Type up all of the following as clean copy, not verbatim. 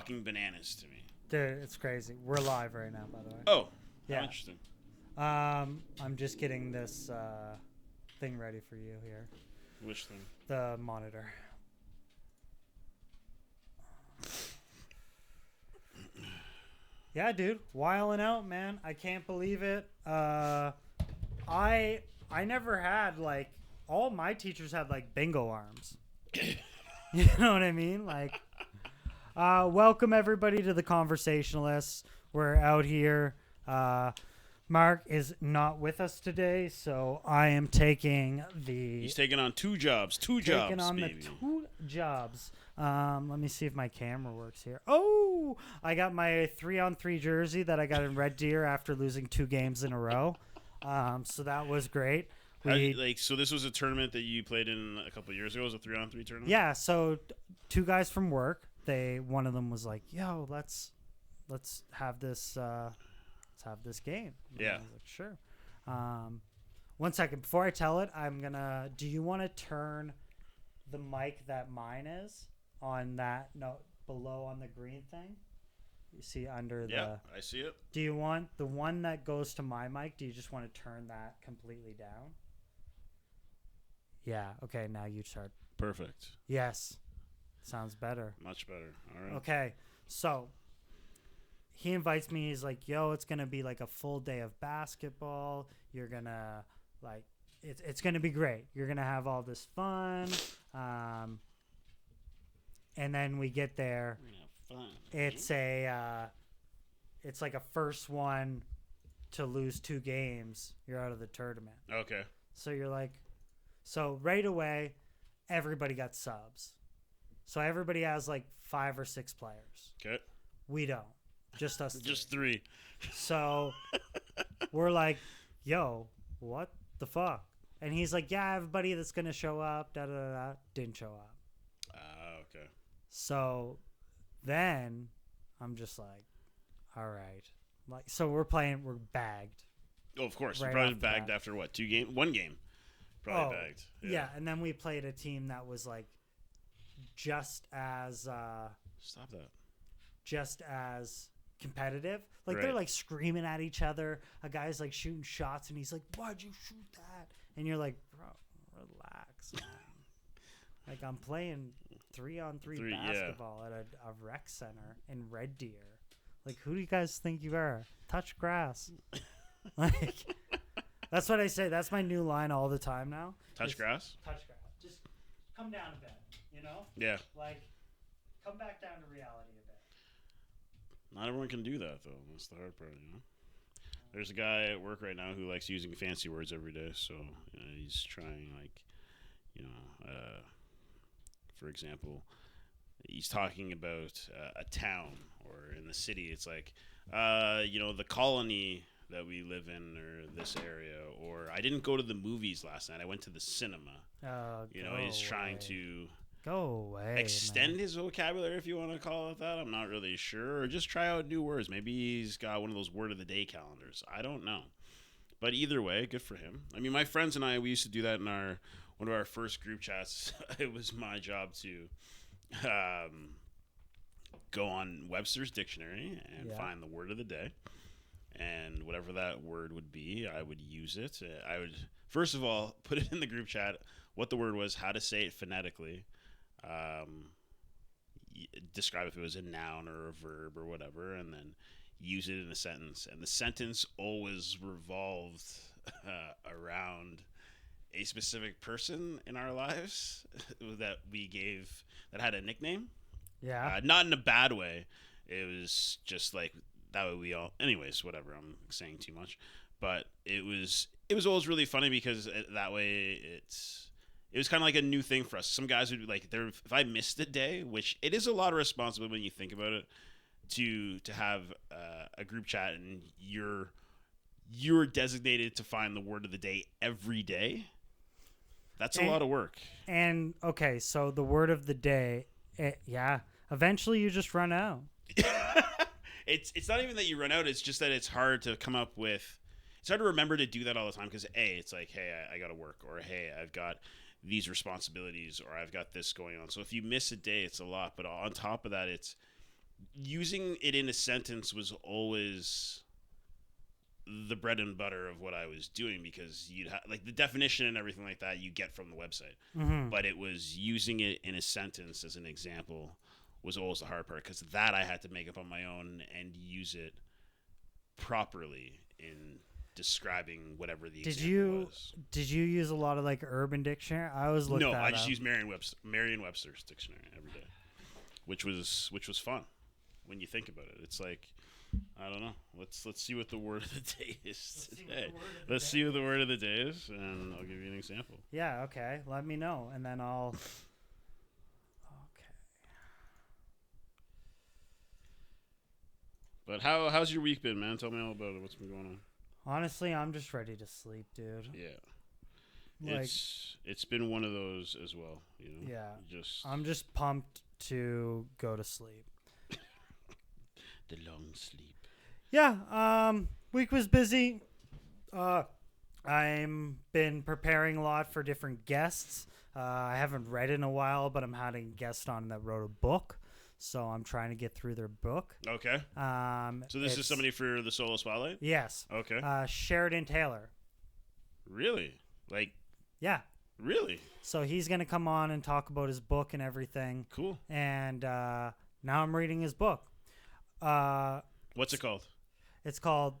fucking bananas to me. Dude, it's crazy. We're live right now, by the way. Oh, yeah. How interesting. I'm just getting this thing ready for you here. Which thing? The monitor. Yeah, dude, wiling out, man. I can't believe it. I never had like all my teachers had like bingo arms. You know what I mean? Like, welcome everybody to the Conversationalists. We're out here. Mark is not with us today, so I am taking the. He's taking on two jobs. Taking on baby. the two jobs. Let me see if my camera works here. Oh, I got my 3-on-3 jersey that I got in Red Deer after losing 2 games in a row. So that was great. So this was a tournament that you played in a couple of years ago. It was a 3-on-3 tournament. Yeah. So 2 guys from work. One of them was like, "Yo, let's have this. Let's have this game." And yeah. I was like, "Sure." 1 second before I tell it, I'm gonna. Do you want to turn the mic that mine is on that note below on the green thing? You see under the. Yeah, I see it. Do you want the one that goes to my mic? Do you just want to turn that completely down? Yeah. Okay. Now you start. Perfect. Yes. Sounds better. Much better. All right. Okay. So he invites me. He's like, "Yo, it's gonna be like a full day of basketball. You're gonna like, it's gonna be great. You're gonna have all this fun." And then we get there. Fun. It's like a first one to lose 2 games. You're out of the tournament. Okay. So you're like, so right away, everybody got subs. So everybody has like 5 or 6 players. Okay. We don't. Just us. Just 3. So we're like, "Yo, what the fuck?" And he's like, "Yeah, everybody that's gonna show up, da da da, da," didn't show up. Okay. So then I'm just like, all right. Like, so we're bagged. Oh, of course. Right You're probably off the bagged bat. after what? 2 games? 1 game. Probably bagged. Yeah, and then we played a team that was like just as Stop that. just as competitive. Like Right. they're like screaming at each other. A guy's like shooting shots and he's like, "Why'd you shoot that?" And you're like, "Bro, relax, man." Like, I'm playing 3-on-3 basketball at a rec center in Red Deer. Like, who do you guys think you are? Touch grass. Like, that's what I say. That's my new line all the time now. Touch grass? Touch grass. Just come down a bit, you know? Yeah. Like, come back down to reality a bit. Not everyone can do that, though. That's the hard part, you know? There's a guy at work right now who likes using fancy words every day, so he's trying, like, for example, he's talking about a town or in the city. It's like, the colony that we live in or this area, or I didn't go to the movies last night. I went to the cinema. He's trying to go away, extend his vocabulary, if you want to call it that. I'm not really sure. Or just try out new words. Maybe he's got one of those word of the day calendars. I don't know. But either way, good for him. I mean, my friends and I, we used to do that in one of our first group chats. It was my job to go on Webster's dictionary and find the word of the day. And whatever that word would be, I would use it. I would, first of all, put it in the group chat, what the word was, how to say it phonetically, describe if it was a noun or a verb or whatever, and then use it in a sentence. And the sentence always revolved around a specific person in our lives that we gave, that had a nickname. Yeah. Not in a bad way. It was just like, that way we all, anyways, whatever, I'm saying too much. But it was always really funny because that way it was kind of like a new thing for us. Some guys would be like, if I missed a day, which it is a lot of responsibility when you think about it, to have a group chat and you're designated to find the word of the day every day. That's a lot of work. And okay, so the word of the day, eventually you just run out. It's not even that you run out. It's just that it's hard to come up with. It's hard to remember to do that all the time because it's like, hey, I got to work, or hey, I've got these responsibilities, or I've got this going on. So if you miss a day, it's a lot. But on top of that, using it in a sentence was always the bread and butter of what I was doing, because you'd like the definition and everything like that you get from the website, but it was using it in a sentence as an example was always the hard part, because that I had to make up on my own and use it properly in describing whatever the example was. Did you use a lot of like Urban Dictionary? I always looked. No, I just use Merriam-Webster's dictionary every day, which was fun when you think about it. It's like, I don't know. Let's see what the word of the day is today. Let's see what the word of the day is, and I'll give you an example. Yeah. Okay. Let me know, and then I'll. But how's your week been, man? Tell me all about it. What's been going on? Honestly, I'm just ready to sleep, dude. Yeah. Like, it's been one of those as well, you know? Yeah. I'm just pumped to go to sleep. The long sleep. Yeah. Week was busy. I'm been preparing a lot for different guests. I haven't read in a while, but I'm having a guest on that wrote a book. So I'm trying to get through their book. Okay. So this is somebody for the Solo Spotlight? Yes. Okay. Sheridan Taylor. Really? Like? Yeah. Really? So he's going to come on and talk about his book and everything. Cool. And now I'm reading his book. What's it called? It's called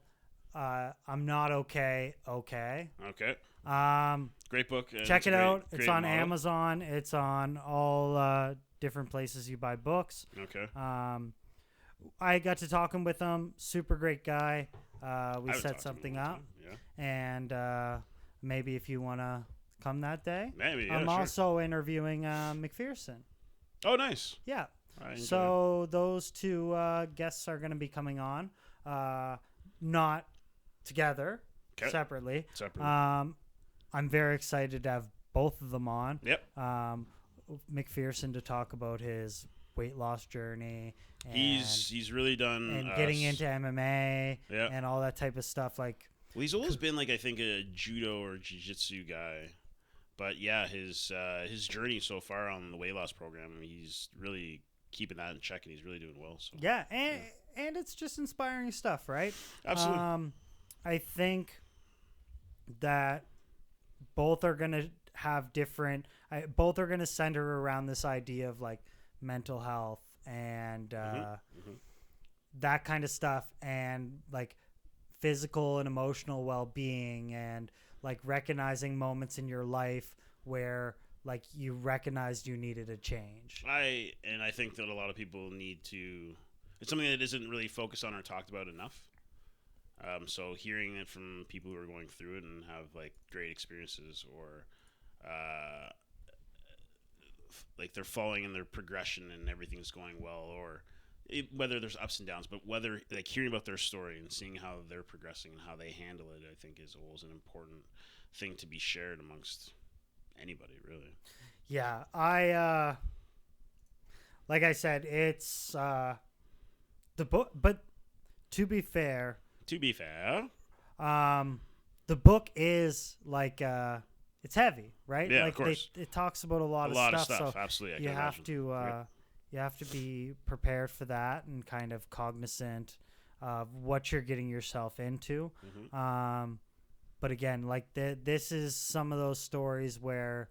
I'm Not Okay, Okay. Okay. Great book. Check it out. It's on Amazon. It's on all different places you buy books. Okay. I got to talking with him. Super great guy. We set something up. Yeah. And maybe if you want to come that day. Maybe, yeah, I'm also interviewing McPherson. Oh, nice. Yeah. So those two guests are going to be coming on. Not together. Okay. Separately. I'm very excited to have both of them on. Yep. McPherson to talk about his weight loss journey. And he's really done and getting into MMA and all that type of stuff. Like, well, he's always been like, I think, a judo or jiu-jitsu guy, but yeah, his journey so far on the weight loss program, I mean, he's really keeping that in check, and he's really doing well. So yeah, and it's just inspiring stuff, right? Absolutely. I think that both are gonna have different. Both are gonna center around this idea of like mental health and that kind of stuff, and like physical and emotional well-being, and like recognizing moments in your life where like you recognized you needed a change. I think that a lot of people need to. It's something that isn't really focused on or talked about enough. So hearing it from people who are going through it and have like great experiences, or like they're following in their progression and everything's going well, or whether there's ups and downs, but whether like hearing about their story and seeing how they're progressing and how they handle it, I think is always an important thing to be shared amongst anybody, really. Yeah, like I said, it's the book, but to be fair, the book is like it's heavy, right? Yeah, like of course. It talks about a lot of stuff. So absolutely, you have to you have to be prepared for that and kind of cognizant of what you're getting yourself into. But again, like this is some of those stories where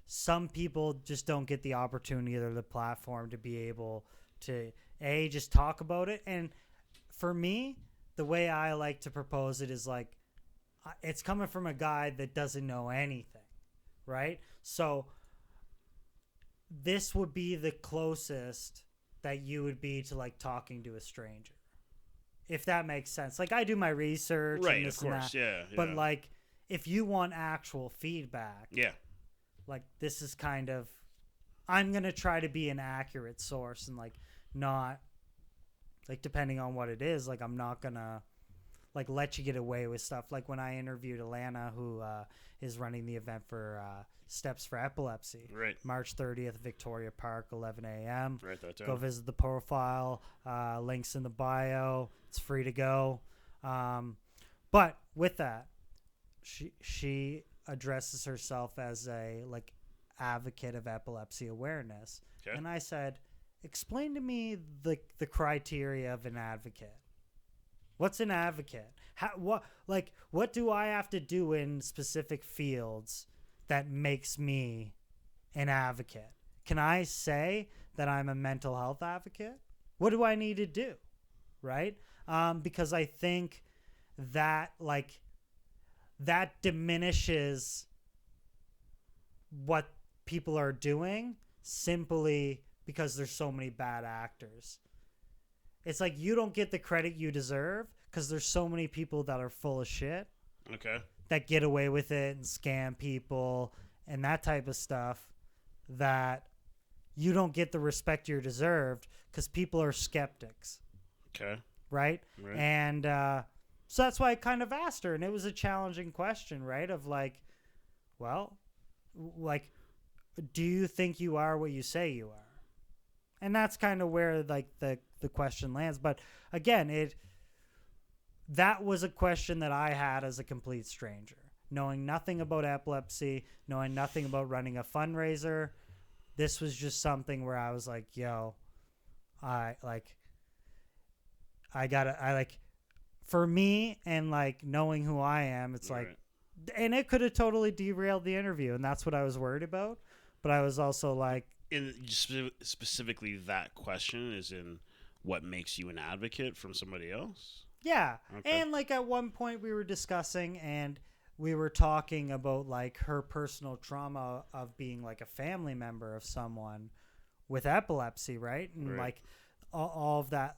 some people just don't get the opportunity or the platform to be able to just talk about it. And for me, the way I like to propose it is like, it's coming from a guy that doesn't know anything, right? So this would be the closest that you would be to like talking to a stranger, if that makes sense. Like, I do my research, right? And this of course, and that, yeah. But like, if you want actual feedback, like this is kind of, I'm gonna try to be an accurate source and like not like, depending on what it is, like I'm not gonna like let you get away with stuff. Like when I interviewed Alana, who is running the event for Steps for Epilepsy, right? March 30th, Victoria Park, 11 a.m. Right, that time. Go visit the profile. Links in the bio. It's free to go. But with that, she addresses herself as a like advocate of epilepsy awareness, and I said, explain to me the criteria of an advocate. What's an advocate? What do I have to do in specific fields that makes me an advocate? Can I say that I'm a mental health advocate? What do I need to do? Right? Because I think that that diminishes what people are doing simply because there's so many bad actors. It's like you don't get the credit you deserve because there's so many people that are full of shit. Okay. That get away with it and scam people and that type of stuff, that you don't get the respect you're deserved because people are skeptics. Okay. Right? And so that's why I kind of asked her, and it was a challenging question, right? Of do you think you are what you say you are? And that's kind of where the question lands. But again, that was a question that I had as a complete stranger, knowing nothing about epilepsy, knowing nothing about running a fundraiser. This was just something where I was like, yo, for me, and knowing who I am, it's right. And it could have totally derailed the interview, and that's what I was worried about. But I was also specifically that question is in what makes you an advocate from somebody else? Yeah. Okay. And at one point we were discussing and we were talking about her personal trauma of being a family member of someone with epilepsy, right? And right. all of that,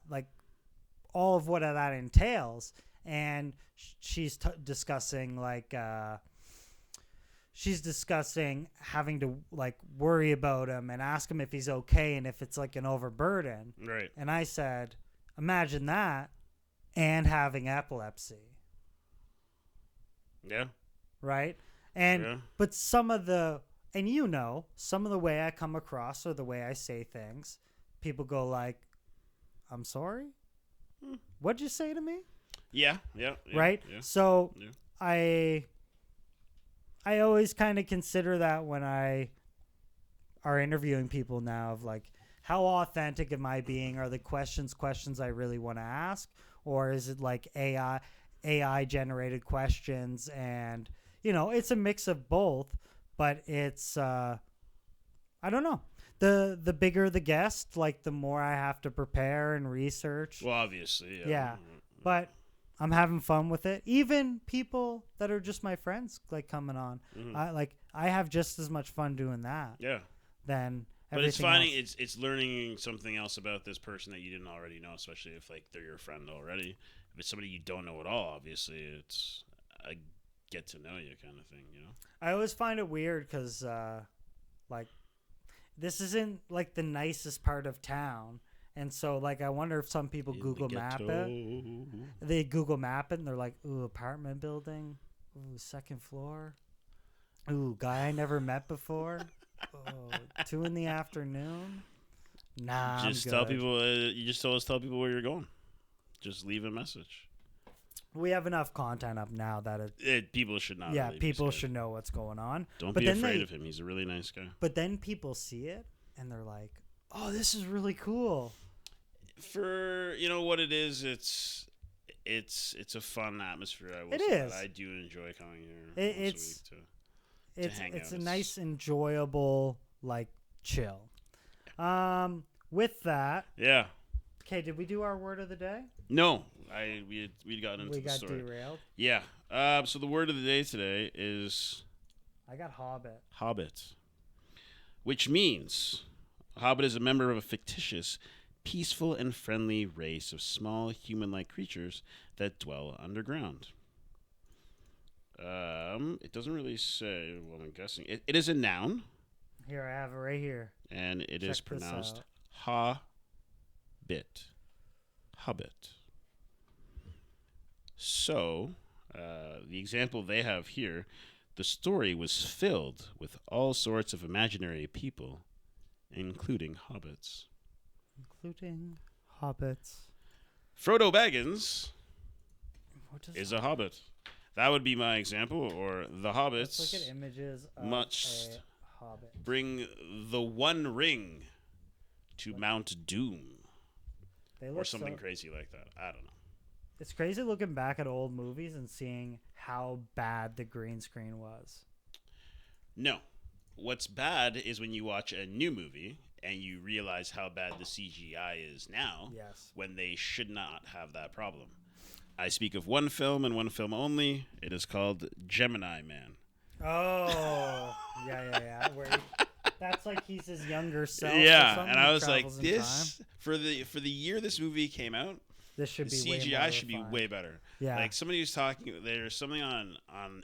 all of what that entails. And she's discussing she's discussing having to worry about him and ask him if he's okay and if it's an overburden. Right. And I said, imagine that and having epilepsy. Yeah. Right? And but some of the way I come across or the way I say things, people go I'm sorry? What'd you say to me? Yeah. Right? Yeah. So I always kind of consider that when I are interviewing people now of how authentic am I being? Are the questions I really want to ask? Or is it AI generated questions? And, it's a mix of both, but it's, I don't know. The bigger the guest, the more I have to prepare and research. Well, obviously. Yeah. But I'm having fun with it. Even people that are just my friends, coming on. Mm-hmm. I have just as much fun doing that. Yeah. Than but it's finding else. it's learning something else about this person that you didn't already know, especially if they're your friend already. If it's somebody you don't know at all, obviously it's a get to know you kind of thing, I always find it weird because this isn't the nicest part of town. And so, I wonder if some people Google Map it. They Google Map it, and they're like, ooh, apartment building. Ooh, second floor. Ooh, guy I never met before. Oh, 2 p.m. Nah, just I'm tell good. people. You just always tell people where you're going. Just leave a message. We have enough content up now that people should not. Yeah, really people should know what's going on. Don't be afraid of him. He's a really nice guy. But then people see it, and they're like, oh, this is really cool. For what it is, it's a fun atmosphere. It is. I do enjoy coming here. It's a nice, enjoyable chill. With that, yeah. Okay, did we do our word of the day? No, we got into the story. We got derailed. Yeah. So the word of the day today is. I got Hobbit. Hobbit, which means a Hobbit is a member of a fictitious, peaceful and friendly race of small human-like creatures that dwell underground. It doesn't really say. Well, I'm guessing it is a noun. Here, I have it right here. And it is pronounced Hobbit. Hobbit. So, the example they have here, the story was filled with all sorts of imaginary people, including hobbits. Frodo Baggins is a hobbit. That would be my example, or the hobbits. Let's look at images of must a hobbit. Bring the One Ring to Mount Doom. They Or something crazy like that. I don't know. It's crazy looking back at old movies and seeing how bad the green screen was. No. What's bad is when you watch a new movie and you realize how bad the CGI is now. Yes. When they should not have that problem. I speak of one film and one film only. It is called Gemini Man. Oh, yeah. That's like he's his younger self. Yeah, and I was like, this for the year this movie came out, this should be CGI should be way better. Yeah, like somebody was talking. There's something on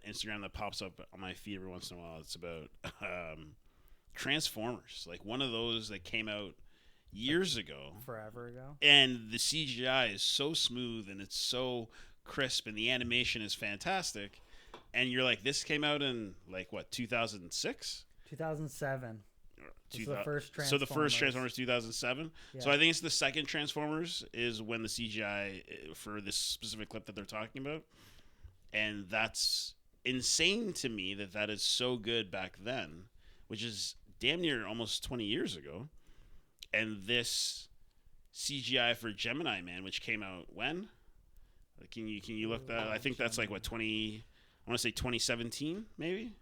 Instagram that pops up on my feed every once in a while. It's about Transformers, like one of those that came out years ago, forever ago, and the CGI is so smooth and it's so crisp and the animation is fantastic, and you're like, this came out in like what, 2006? 2007. The first Transformers. So the first Transformers 2007. Yeah. So I think it's the second Transformers is when the CGI for this specific clip that they're talking about, and that's insane to me that is so good back then, which is damn near almost 20 years ago. And this CGI for Gemini Man, which came out when? Can you look that? I think that's like what, 20. I want to say 2017 maybe.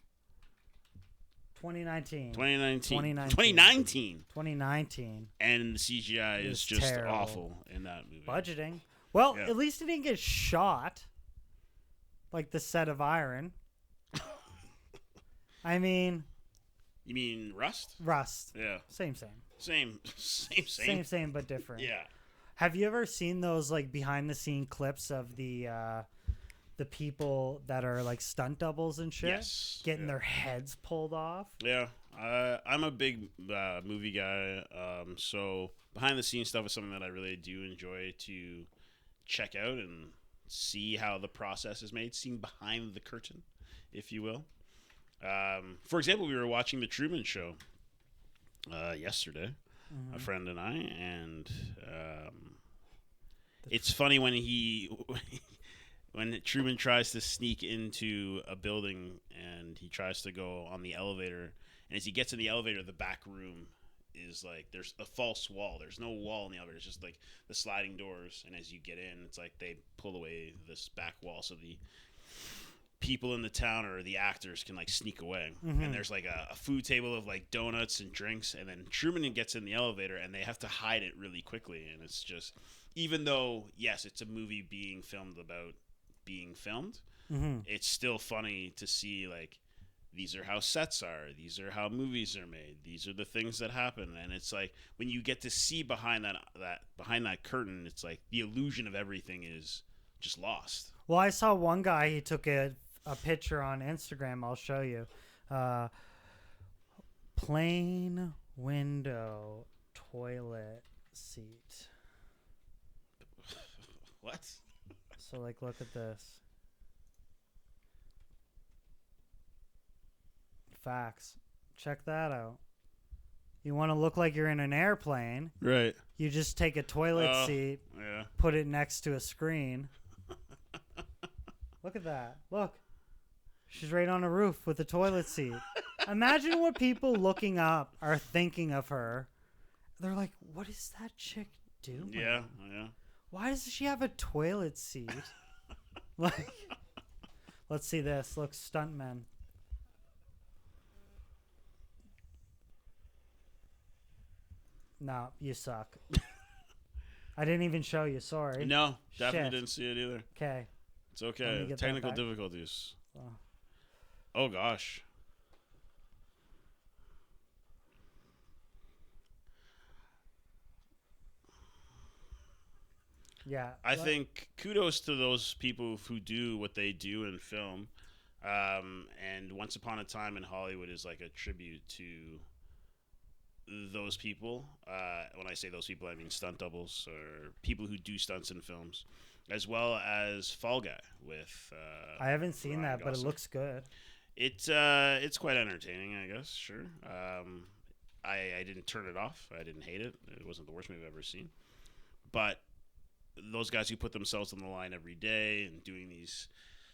2019. 2019. And the CGI is just terrible. awful in that movie. Budgeting. Well, at least it didn't get shot. Like the set of Iron. I mean. You mean Rust? Rust. Yeah. Same. Same, but different. Yeah. Have you ever seen those like behind the scene clips of the people that are like stunt doubles and shit? Yes. Getting their heads pulled off? Yeah. I'm a big movie guy. So behind the scenes stuff is something that I really do enjoy to check out and see how the process is made, seeing behind the curtain, if you will. For example, we were watching The Truman Show yesterday, a friend and I, and it's funny when when Truman tries to sneak into a building and he tries to go on the elevator, and as he gets in the elevator, the back room is like there's a false wall. There's no wall in the elevator. It's just like the sliding doors, and as you get in, it's like they pull away this back wall so the people in the town or the actors can like sneak away. And there's like a food table of like donuts and drinks, and then Truman gets in the elevator and they have to hide it really quickly. And it's just, even though yes, it's a movie being filmed about being filmed, it's still funny to see like these are how sets are, these are how movies are made, these are the things that happen. And it's like when you get to see behind that curtain, it's like the illusion of everything is just lost. Well, I saw one guy, he took a picture on Instagram. I'll show you. Plain window toilet seat. What? So, like, look at this. Facts. Check that out. You want to look like you're in an airplane. Right. You just take a toilet seat, put it next to a screen. Look at that. Look. She's right on a roof with a toilet seat. Imagine what people looking up are thinking of her. They're like, what is that chick doing? Yeah. Why does she have a toilet seat? Like, let's see this. Look, stuntmen. No, you suck. I didn't even show you. Sorry. No, definitely didn't see it either. Okay. It's okay. Technical difficulties. Oh, gosh. Yeah. I think kudos to those people who do what they do in film. And Once Upon a Time in Hollywood is like a tribute to those people. When I say those people, I mean stunt doubles or people who do stunts in films, as well as Fall Guy with. I haven't seen Ryan that, Gosling. but it looks good. It's quite entertaining, I guess. Sure. I didn't turn it off. I didn't hate it. It wasn't the worst movie I've ever seen. But those guys who put themselves on the line every day and doing these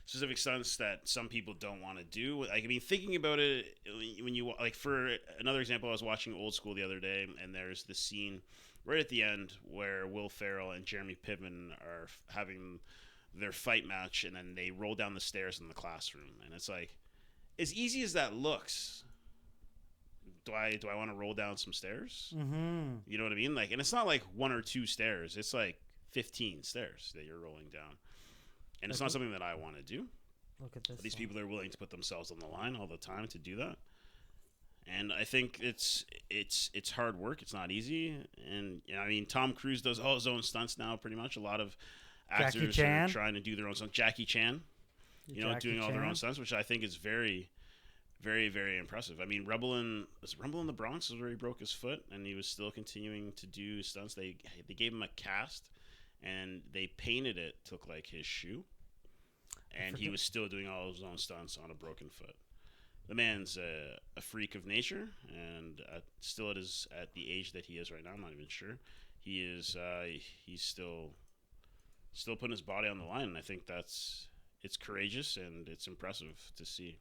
specific stunts that some people don't want to do. Like, I mean, thinking about it, when you like, for another example, I was watching Old School the other day, and there's the scene right at the end where Will Ferrell and Jeremy Piven are having their fight match, and then they roll down the stairs in the classroom, and it's like, as easy as that looks, do I want to roll down some stairs? Mm-hmm. You know what I mean? Like, and it's not like 1 or 2 stairs; it's like 15 stairs that you're rolling down, and it's not something that I want to do. Look at this. These people are willing to put themselves on the line all the time to do that, and I think it's hard work. It's not easy, and you know, I mean, Tom Cruise does all his own stunts now. Pretty much, a lot of actors are trying to do their own stunts. Jackie Chan, doing all their own stunts, which I think is very, very, very impressive. I mean, Rumble in the Bronx is where he broke his foot, and he was still continuing to do stunts. They gave him a cast, and they painted it to look like his shoe, and he was still doing all his own stunts on a broken foot. The man's a freak of nature, and still at the age that he is right now, I'm not even sure. He is he's still putting his body on the line, and I think it's courageous and it's impressive to see.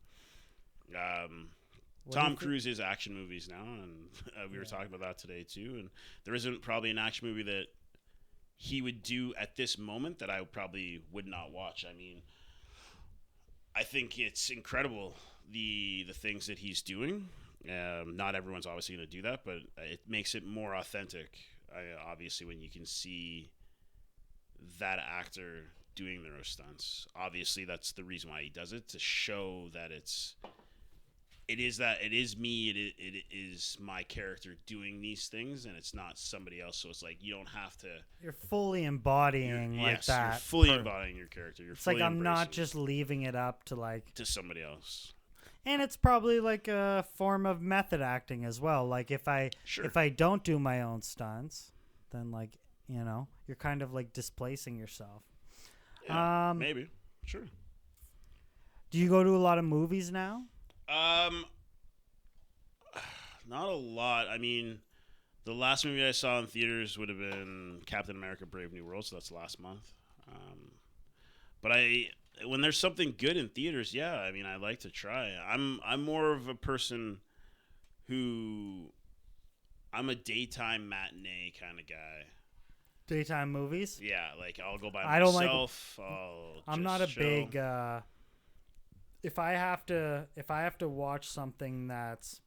Tom Cruise is action movies now, and we were talking about that today too. And there isn't probably an action movie that he would do at this moment that I probably would not watch. I mean, I think it's incredible the things that he's doing. Not everyone's obviously going to do that, but it makes it more authentic. Obviously, when you can see that actor doing their own stunts, obviously that's the reason why he does it, to show that it is me, it is my character doing these things, and it's not somebody else. So it's like, you don't have to. You're fully embodying that. You're fully embodying your character. It's like, I'm not just leaving it up to somebody else. And it's probably like a form of method acting as well. Like if I don't do my own stunts, then like, you're kind of like displacing yourself. Yeah, maybe. Sure. Do you go to a lot of movies now? Not a lot. I mean, the last movie I saw in theaters would have been Captain America: Brave New World, so that's last month. But when there's something good in theaters, yeah, I mean, I like to try. I'm more of a person who, I'm a daytime matinee kind of guy. Daytime movies? Yeah, like I'll go by myself. I'm not a big. If I have to watch something that's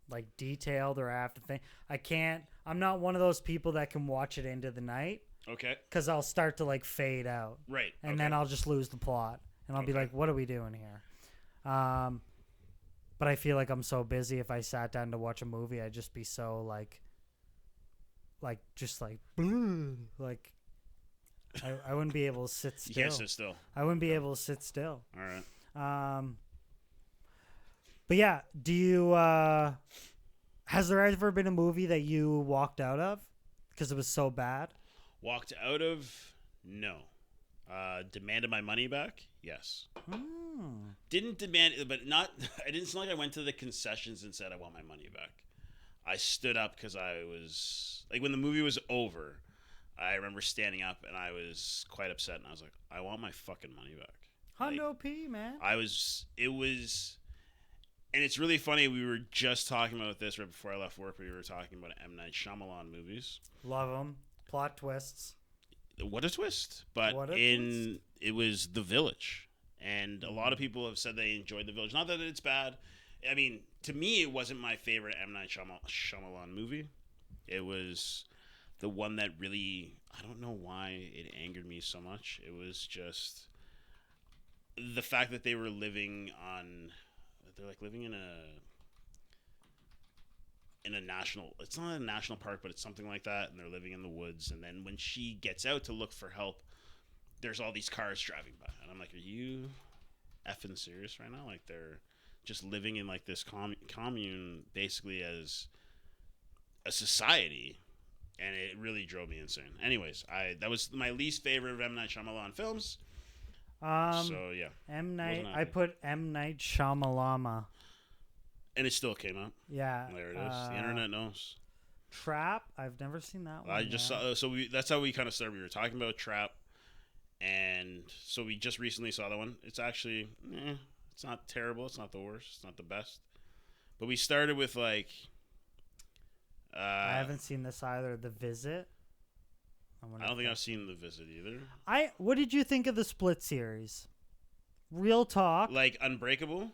like detailed, or I have to think, I can't. I'm not one of those people that can watch it into the night. Okay. Because I'll start to like fade out. Right. And then I'll just lose the plot, and I'll be like, "What are we doing here?" But I feel like I'm so busy. If I sat down to watch a movie, I'd just be so like I wouldn't be able to sit still. You can't sit still. I wouldn't be able to sit still. All right. But yeah, do you? Has there ever been a movie that you walked out of because it was so bad? Walked out of? No. Demanded my money back? Yes. Didn't demand, but not. I didn't. It's not like I went to the concessions and said I want my money back. I stood up because I was like, when the movie was over, I remember standing up and I was quite upset, and I was like, I want my fucking money back. Hundo P, man. It was, and it's really funny. We were just talking about this right before I left work. We were talking about M. Night Shyamalan movies. Love them. Plot twists. What a twist! But it was The Village, and a lot of people have said they enjoyed The Village. Not that it's bad. I mean, to me, it wasn't my favorite M. Night Shyamalan movie. It was the one that really, I don't know why it angered me so much. It was just the fact that they were living in a national, it's not a national park, but it's something like that, and they're living in the woods, and then when she gets out to look for help, there's all these cars driving by, and I'm like, are you effing serious right now? Like, they're just living in like this commune basically as a society, and it really drove me insane. Anyways, that was my least favorite of M. Night Shyamalan films. So yeah, M. Night. I put M. Night Shyamalama, and it still came out. Yeah, there it is. The internet knows. Trap. I've never seen that one. I just saw. So that's how we kind of started. We were talking about Trap, And so we just recently saw that one. It's actually, it's not terrible. It's not the worst. It's not the best. But we started with like. I haven't seen this either. The Visit. I don't think I've seen The Visit either. What did you think of the Split series? Real talk. Like Unbreakable,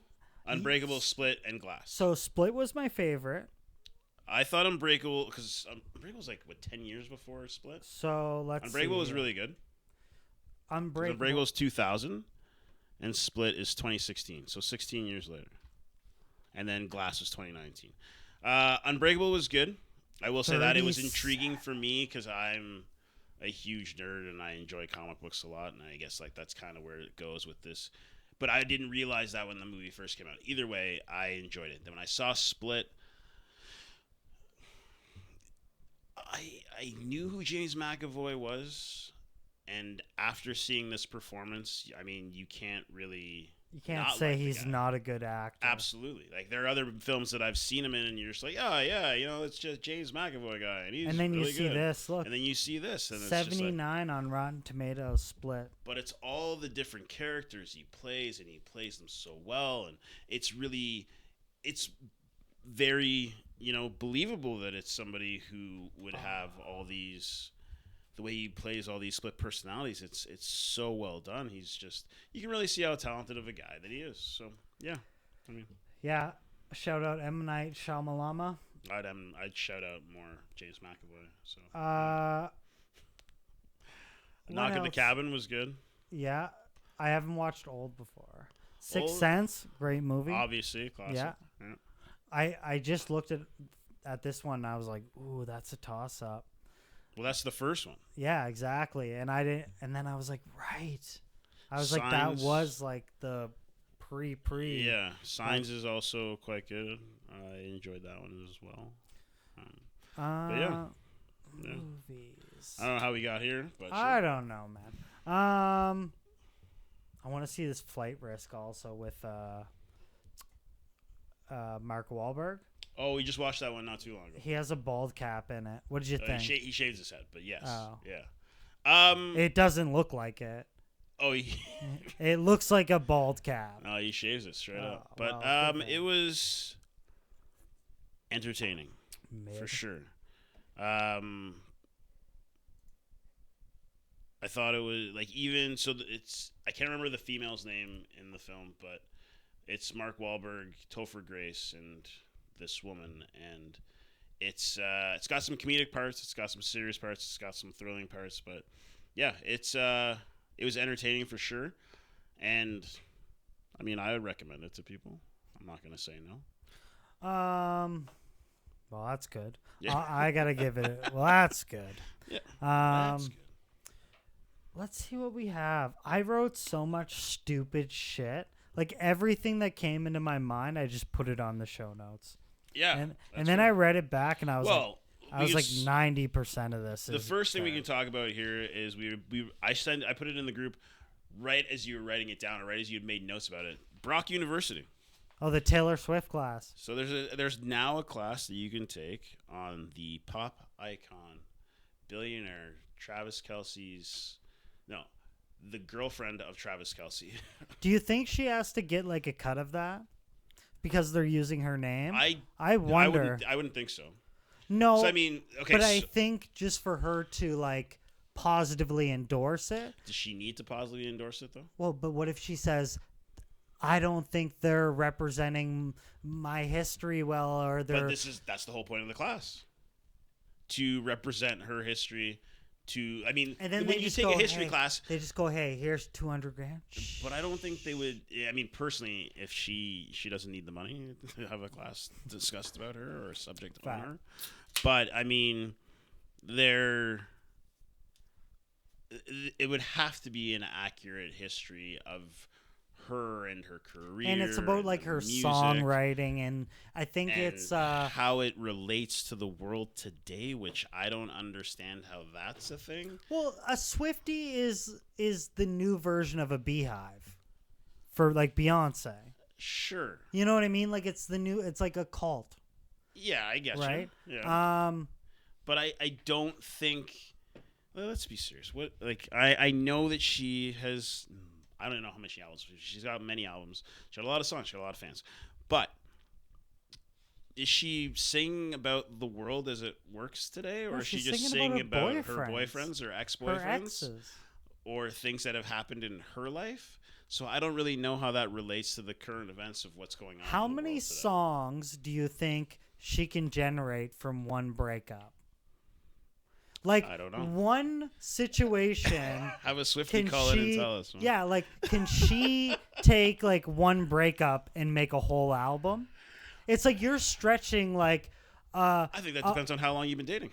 Split, and Glass. So Split was my favorite. I thought Unbreakable, because Unbreakable's like, 10 years before Split? So let's Unbreakable see. was really good. Unbreakable is 2000, and Split is 2016, so 16 years later. And then Glass was 2019. Unbreakable was good. I will say that it was intriguing for me because I'm a huge nerd and I enjoy comic books a lot, and I guess like that's kind of where it goes with this. But I didn't realize that when the movie first came out. Either way, I enjoyed it. Then when I saw Split, I knew who James McAvoy was, and after seeing this performance, I mean, you can't say like he's not a good actor. Absolutely. Like, there are other films that I've seen him in, and you're just like, oh, yeah, it's just James McAvoy guy, and he's and then really you see good. this, look. And then you see this. And 79 on Rotten Tomatoes, Split. But it's all the different characters he plays, and he plays them so well, and it's very, believable that it's somebody who would have all these... The way he plays all these split personalities, it's so well done. He's just, you can really see how talented of a guy that he is. So yeah, yeah. Shout out M. Night Shyamalan. I'd shout out more James McAvoy. So Knock at the Cabin was good. Yeah, I haven't watched Old before. Sixth Sense, great movie. Obviously, classic. Yeah. I just looked at this one and I was like, ooh, that's a toss up. Well, that's the first one. Yeah, exactly. And I didn't. And then I was like, right. I was like, that was like the pre. Yeah, Signs is also quite good. I enjoyed that one as well. But yeah. Movies. I don't know how we got here, but sure. I don't know, man. I want to see this Flight Risk also with Mark Wahlberg. Oh, we just watched that one not too long ago. He has a bald cap in it. What did you think? He shaves his head, but yes. Oh. Yeah. It doesn't look like it. Oh, it looks like a bald cap. No, he shaves it straight up. But it was entertaining. For sure. I thought it was like, even so I can't remember the female's name in the film, but it's Mark Wahlberg, Topher Grace, and this woman, and it's got some comedic parts, it's got some serious parts, it's got some thrilling parts, but yeah, it was entertaining for sure, and I mean, I would recommend it to people. I'm not gonna say no. Well, that's good. Yeah. I gotta give it. Well, that's good. Yeah, that's good. Let's see what we have. I wrote so much stupid shit. Like, everything that came into my mind, I just put it on the show notes. Yeah, and then I read it back, and I was like 90% of this. The first thing we can talk about here is I put it in the group right as you were writing it down, or right as you had made notes about it. Brock University. Oh, the Taylor Swift class. So there's now a class that you can take on the pop icon, billionaire Travis Kelce's. No, the girlfriend of Travis Kelce. Do you think she has to get like a cut of that because they're using her name? I wonder. I wouldn't think so. No. So, I mean, okay. But I think just for her to like positively endorse it. Does she need to positively endorse it though? Well, but what if she says, I don't think they're representing my history well, or they're. But that's the whole point of the class. To represent her history. And then when you take a history class, they just go, "Hey, here's $200,000." But I don't think they would. I mean, personally, if she doesn't need the money to have a class discussed about her or a subject on her, but I mean, it would have to be an accurate history of her and her career, and it's about like her music, songwriting, and I think it's how it relates to the world today, which I don't understand how that's a thing. Well, a Swiftie is the new version of a Beehive for like Beyonce. Sure, you know what I mean. Like it's like a cult. Yeah, I get right? you. Yeah. But I don't think let's be serious. What, like, I know that she has. I don't know how many albums. She's got many albums. She got a lot of songs. She got a lot of fans. But is she singing about the world as it works today, or is she just singing about her boyfriends or ex-boyfriends, or things that have happened in her life? So I don't really know how that relates to the current events of what's going on. How many songs do you think she can generate from one breakup? Like, I don't know. One situation. Have a Swiftie call in and tell us. Man. Yeah, like, can she take, like, one breakup and make a whole album? It's like you're stretching, like... I think that depends on how long you've been dating.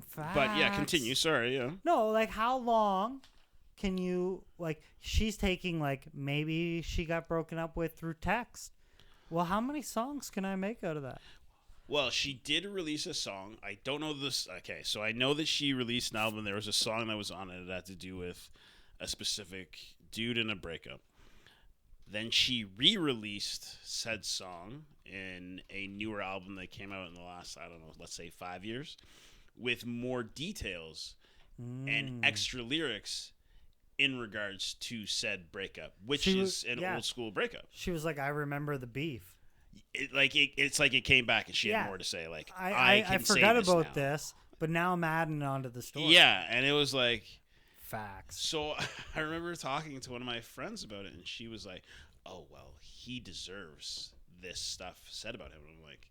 Facts. But, yeah, continue. Sorry, yeah. No, like, how long can you... Like, she's taking, like, maybe she got broken up with through text. Well, how many songs can I make out of that? Well, she did release a song. I don't know this. Okay, so I know that she released an album. There was a song that was on it that had to do with a specific dude in a breakup. Then she re-released said song in a newer album that came out in the last, I don't know, let's say 5 years, with more details and extra lyrics in regards to said breakup, which is an old school breakup. She was like, I remember the beef. It's like it came back and she had more to say. Like I forgot about this, but now I'm adding on to the story. Yeah, and it was like facts. So I remember talking to one of my friends about it, and she was like, "Oh well, he deserves this stuff said about him." And I'm like,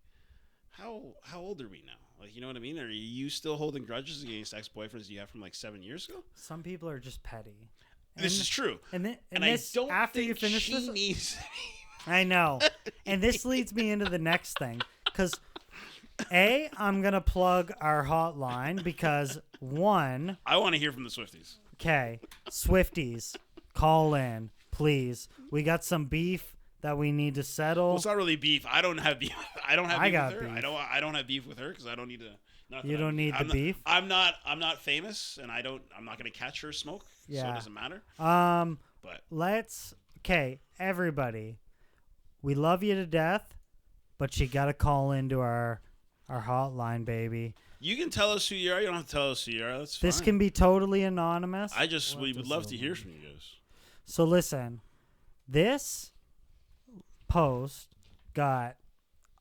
"How old are we now? Like, you know what I mean? Are you still holding grudges against ex-boyfriends you have from like 7 years ago?" Some people are just petty. This is true. And this, I don't after think you finish she this, needs. I know. And this leads me into the next thing. Because, I'm going to plug our hotline because, one... I want to hear from the Swifties. Okay. Swifties, call in, please. We got some beef that we need to settle. Well, it's not really beef. I don't have beef. I don't have beef with her. Beef. I don't have beef with her because I don't need to... You don't need the beef? I'm not famous, and I'm not going to catch her smoke, so it doesn't matter. But okay, everybody... We love you to death, but you got to call into our hotline, baby. You can tell us who you are. You don't have to tell us who you are. That's fine. This can be totally anonymous. We would love to hear from you guys. So listen, this post got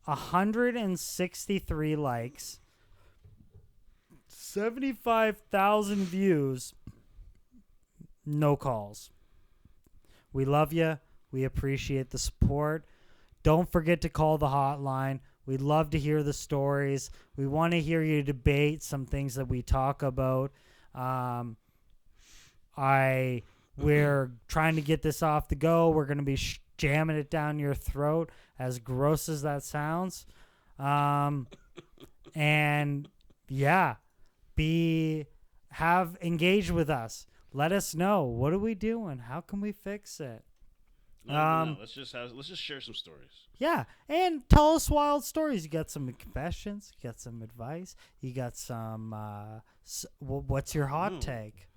163 likes, 75,000 views, no calls. We love you. We appreciate the support. Don't forget to call the hotline. We'd love to hear the stories. We want to hear you debate some things that we talk about. We're trying to get this off the go. We're going to be jamming it down your throat, as gross as that sounds. And yeah, engage with us. Let us know, what are we doing? How can we fix it? No. Let's just share some stories. Yeah, and tell us wild stories. You got some confessions. You got some advice. You got some. What's your hot take?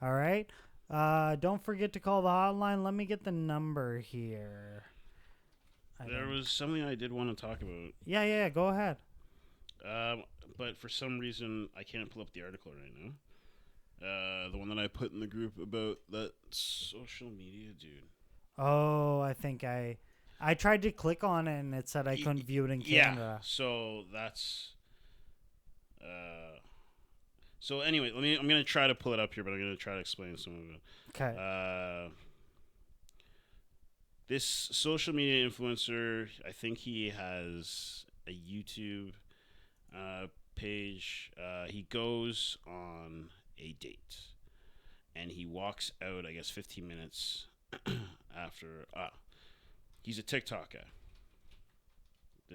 All right. Don't forget to call the hotline. Let me get the number here. There was something I did want to talk about. Yeah. Go ahead. But for some reason I can't pull up the article right now. The one that I put in the group about that social media dude. Oh, I think I tried to click on it and it said I couldn't view it in Canada. Yeah, so that's... So anyway, I'm going to try to pull it up here, but I'm going to try to explain some of it. Okay. This social media influencer, I think he has a YouTube page. He goes on a date, and he walks out, I guess, 15 minutes after. He's a TikTok guy. I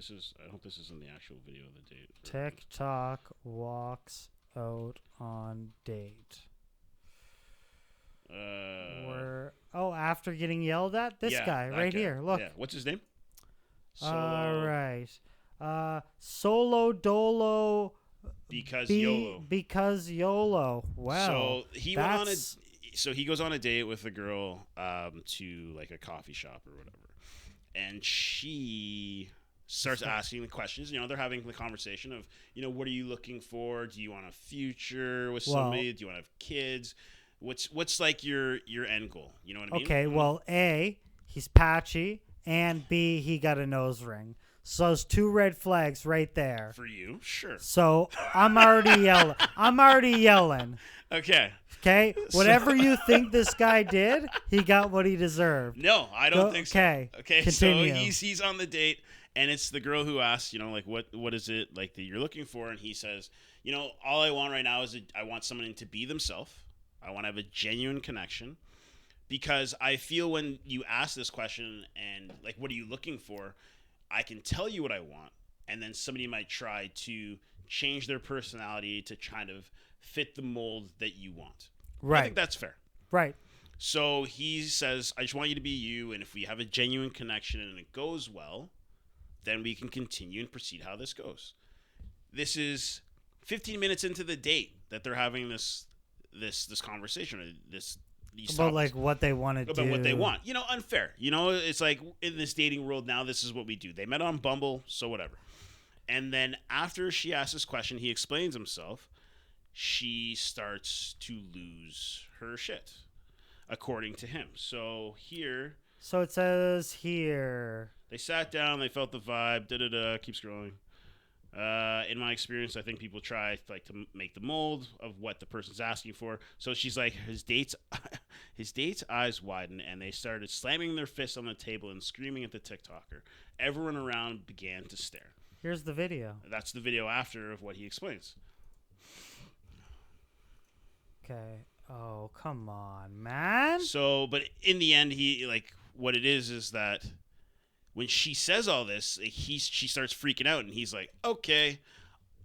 hope this isn't the actual video of the date. TikTok walks out on date. After getting yelled at? This guy right here. Look. Yeah. What's his name? All right. Solo Dolo. YOLO. Because YOLO. Wow. So he goes on a date with a girl to like a coffee shop or whatever. And she starts asking the questions. They're having the conversation of, what are you looking for? Do you want a future with somebody? Do you want to have kids? What's like your end goal? You know what I mean? Okay, well, A, he's patchy, and B, he got a nose ring. So those 2 red flags right there. For you, sure. So I'm already yelling. Okay. Okay? Whatever you think this guy did, he got what he deserved. No, I don't think so. Okay. Continue. So he's on the date, and it's the girl who asks, like, what is it like that you're looking for? And he says, all I want right now is I want someone to be themselves. I want to have a genuine connection, because I feel when you ask this question and like, what are you looking for? I can tell you what I want, and then somebody might try to change their personality to kind of fit the mold that you want. Right. I think that's fair. Right. So he says, I just want you to be you, and if we have a genuine connection and it goes well, then we can continue and proceed how this goes. This is 15 minutes into the date that they're having this conversation, these about topics. like what they want to do. About what they want. Unfair. It's like in this dating world now, this is what we do. They met on Bumble, so whatever. And then after she asks this question, he explains himself. She starts to lose her shit, according to him. So here. So it says here. They sat down. They felt the vibe. Keep scrolling. In my experience, I think people try to make the mold of what the person's asking for. So she's like, his date's eyes widen, and they started slamming their fists on the table and screaming at the TikToker. Everyone around began to stare. Here's the video. That's the video after of what he explains. Okay. Oh, come on, man. So, but in the end, what it is that when she says all this, she starts freaking out, and he's like, okay,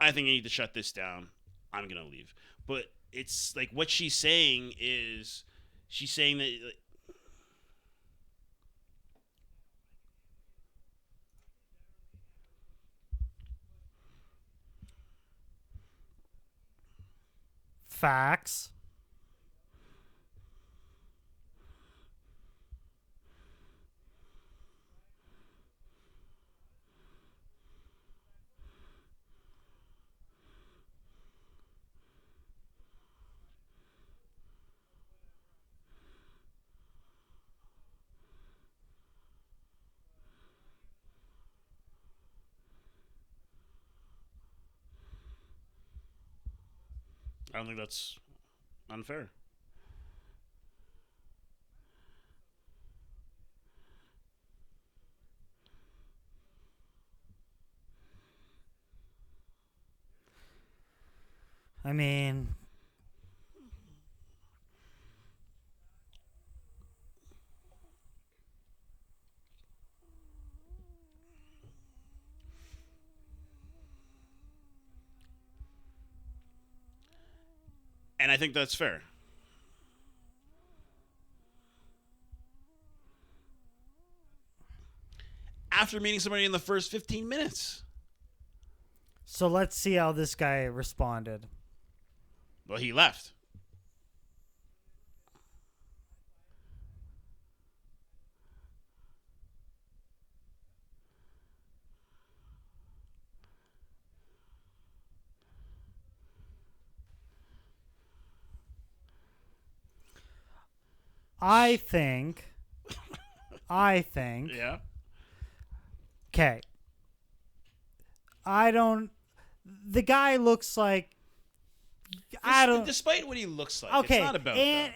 I think I need to shut this down. I'm going to leave. But it's like what she's saying is she's saying that facts. I don't think that's unfair. I mean, and I think that's fair. After meeting somebody in the first 15 minutes. so let's see how this guy responded. Well, he left. I think. Yeah. Okay. The guy looks like. I don't. Despite what he looks like, Okay. it's not about that.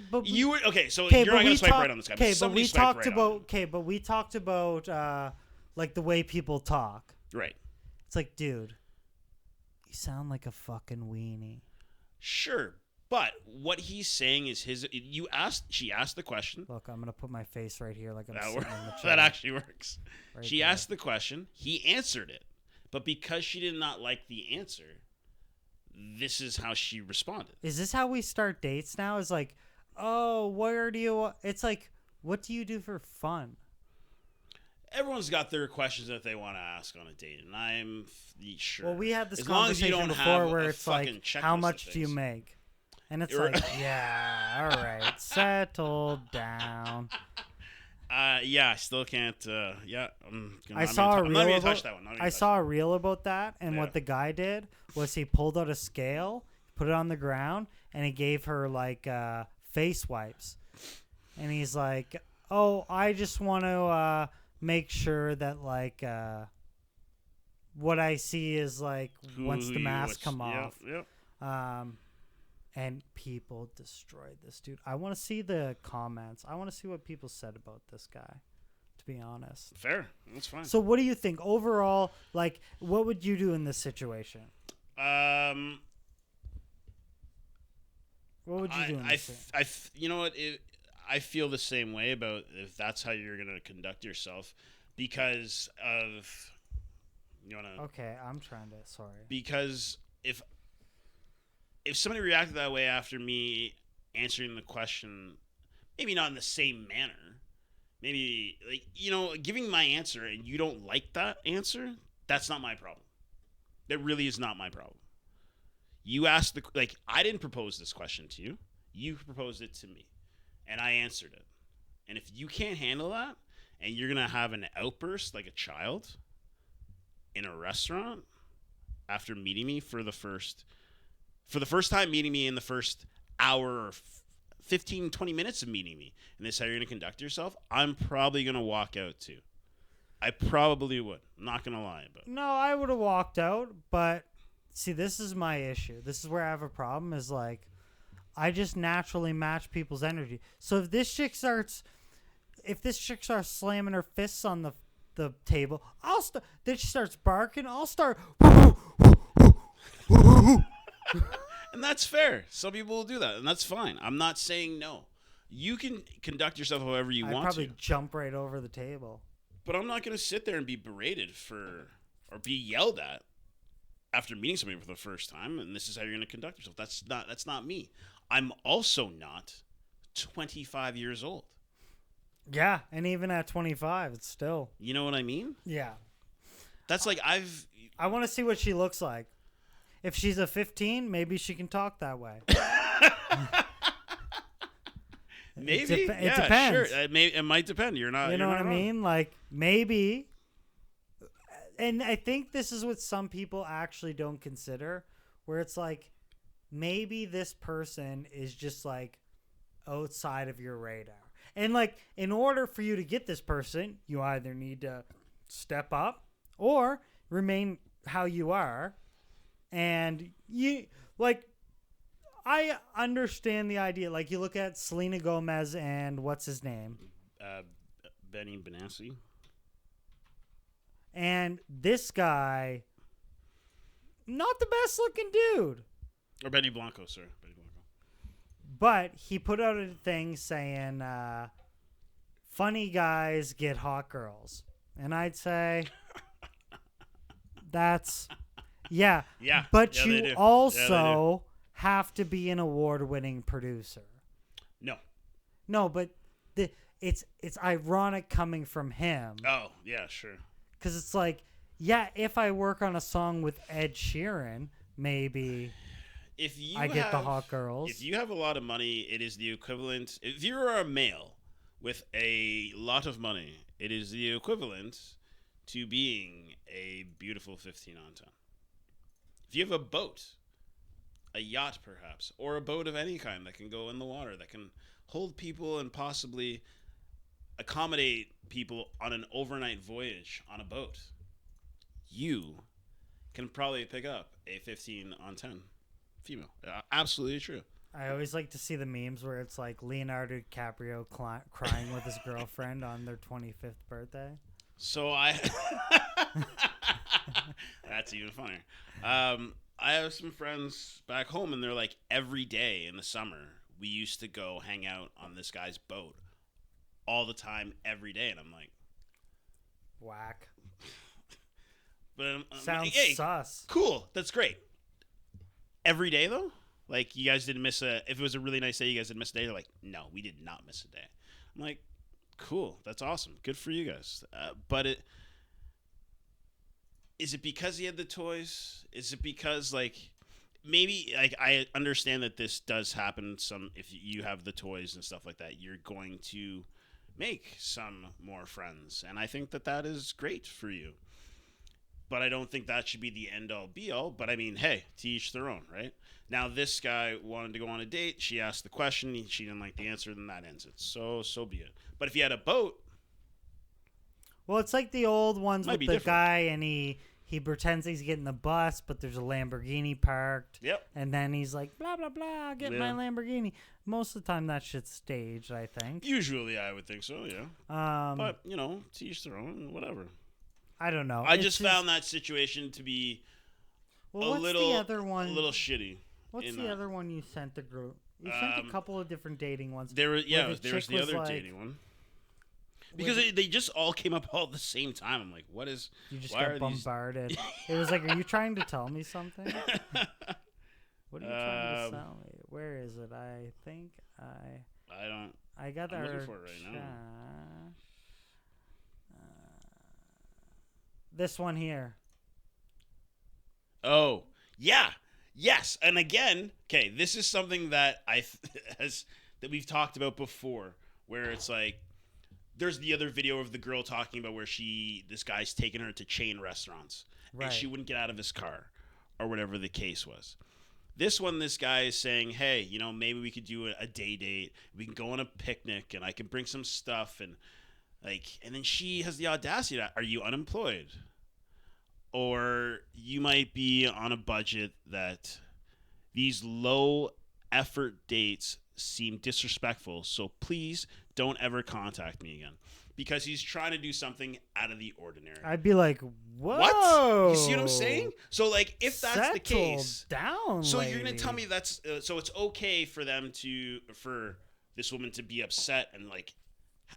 But You were okay. So okay, you're not but going we to swipe talk- right on this guy. Okay, but somebody we swiped talked right on about. him. Okay, but we talked about like the way people talk. Right. It's like, dude, you sound like a fucking weenie. Sure, but what he's saying is she asked the question. Look, I'm gonna put my face right here, like I'm That, sitting works. in the chair. That actually works. Right She there. asked the question. He answered it, but because she did not like the answer, this is how she responded. Is this how we start dates now? Is like, oh, where do you? It's like, what do you do for fun? Everyone's got their questions that they want to ask on a date, and I'm sure. Well, we had this as long as you conversation don't before have where a it's like, fucking checklist how of much do you things. make? And it's You're like, yeah, all right, settle down. Yeah, I still can't. Yeah, I saw a I'm not reel even about. touch that one. I saw a reel about that, and Yeah. what the guy did was he pulled out a scale, put it on the ground, and he gave her like face wipes, and he's like, "Oh, I just want to make sure that like what I see is like once the mask come off." Yep. And people destroyed this dude. I want to see the comments. I want to see what people said about this guy, to be honest. Fair. That's fine. So what do you think overall? Like, what would you do in this situation? What would you do in this situation? You know what? I feel the same way about if that's how you're going to conduct yourself because of... You want to... Okay, I'm trying to... Sorry. Because if somebody reacted that way after me answering the question, maybe not in the same manner, maybe like giving my answer and you don't like that answer, that's not my problem. That really is not my problem. You asked I didn't propose this question to you. You proposed it to me, and I answered it. And if you can't handle that, and you're gonna have an outburst like a child in a restaurant after meeting me for the first time meeting me in the first hour or 15, 20 minutes of meeting me, and this is how you're going to conduct yourself, I'm probably going to walk out too. I probably would. I'm not going to lie about it. No, I would have walked out, but see, this is my issue. This is where I have a problem is like, I just naturally match people's energy. So if this chick starts slamming her fists on the table, then she starts barking, I'll start... And that's fair. Some people will do that, and that's fine. I'm not saying no. You can conduct yourself however you want to. I'd probably jump right over the table. But I'm not going to sit there and be berated or be yelled at after meeting somebody for the first time, and this is how you're going to conduct yourself. That's not me. I'm also not 25 years old. Yeah, and even at 25, it's still... You know what I mean? Yeah. That's like I want to see what she looks like. If she's a 15, maybe she can talk that way. Maybe. It depends. Sure. It might depend. You know what I mean? Like, maybe. And I think this is what some people actually don't consider, where it's like, maybe this person is just like outside of your radar. And like, in order for you to get this person, you either need to step up or remain how you are. And I understand the idea. Like, you look at Selena Gomez and what's his name? Benny Benassi. And this guy, not the best looking dude. Or Benny Blanco, sir. Benny Blanco. But he put out a thing saying, funny guys get hot girls. And I'd say, that's... Yeah. Yeah. But yeah, you also have to be an award-winning producer. No, but it's ironic coming from him. Oh, yeah, sure. Because it's like, yeah, if I work on a song with Ed Sheeran, maybe I get the hot girls. If you have a lot of money, it is the equivalent. If you're a male with a lot of money, it is the equivalent to being a beautiful 15 on 10. If you have a boat, a yacht perhaps, or a boat of any kind that can go in the water, that can hold people and possibly accommodate people on an overnight voyage on a boat, you can probably pick up a 15 on 10 female. Absolutely true. I always like to see the memes where it's like Leonardo DiCaprio crying with his girlfriend on their 25th birthday. So that's even funnier. I have some friends back home, and they're like, every day in the summer, we used to go hang out on this guy's boat all the time, every day. And I'm like, whack. But sounds like, hey, sus. Cool. That's great. Every day, though? Like, you guys didn't miss if it was a really nice day, you guys didn't miss a day? They're like, no, we did not miss a day. I'm like, cool. That's awesome. Good for you guys. But is it because he had the toys? Is it because, like, maybe, like, I understand that this does happen if you have the toys and stuff like that, you're going to make some more friends. And I think that that is great for you. But I don't think that should be the end-all, be-all. But, I mean, hey, to each their own, right? Now, this guy wanted to go on a date. She asked the question. She didn't like the answer. Then that ends it. So be it. But if you had a boat... Well, it's like the old ones with the different. guy, and he pretends he's getting the bus, but there's a Lamborghini parked. Yep. And then he's like, blah, blah, blah, get my Lamborghini. Most of the time, that shit's staged, I think. Usually, I would think so, yeah. But, to each their own, whatever. I don't know. I just found that situation to be a little shitty. What's the other one you sent the group? You sent a couple of different dating ones. There was the other dating one. Because they just all came up all at the same time. I'm like, what is... You just got bombarded. It was like, are you trying to tell me something? What are you trying to tell me? Where is it? I think I don't... I got that. I'm looking for it right now. This one here. Oh, yeah. Yes. And again, okay, this is something that that we've talked about before, where it's like, there's the other video of the girl talking about where this guy's taking her to chain restaurants. Right. And she wouldn't get out of his car or whatever the case was. This one, this guy is saying, hey, maybe we could do a day date. We can go on a picnic and I can bring some stuff. And then she has the audacity to, are you unemployed? Or you might be on a budget that these low effort dates seem disrespectful. So please don't ever contact me again. Because he's trying to do something out of the ordinary. I'd be like, whoa. What? You see what I'm saying? So, if that's the case. Down, so lady. you're going to tell me that's... so it's okay for this woman to be upset and,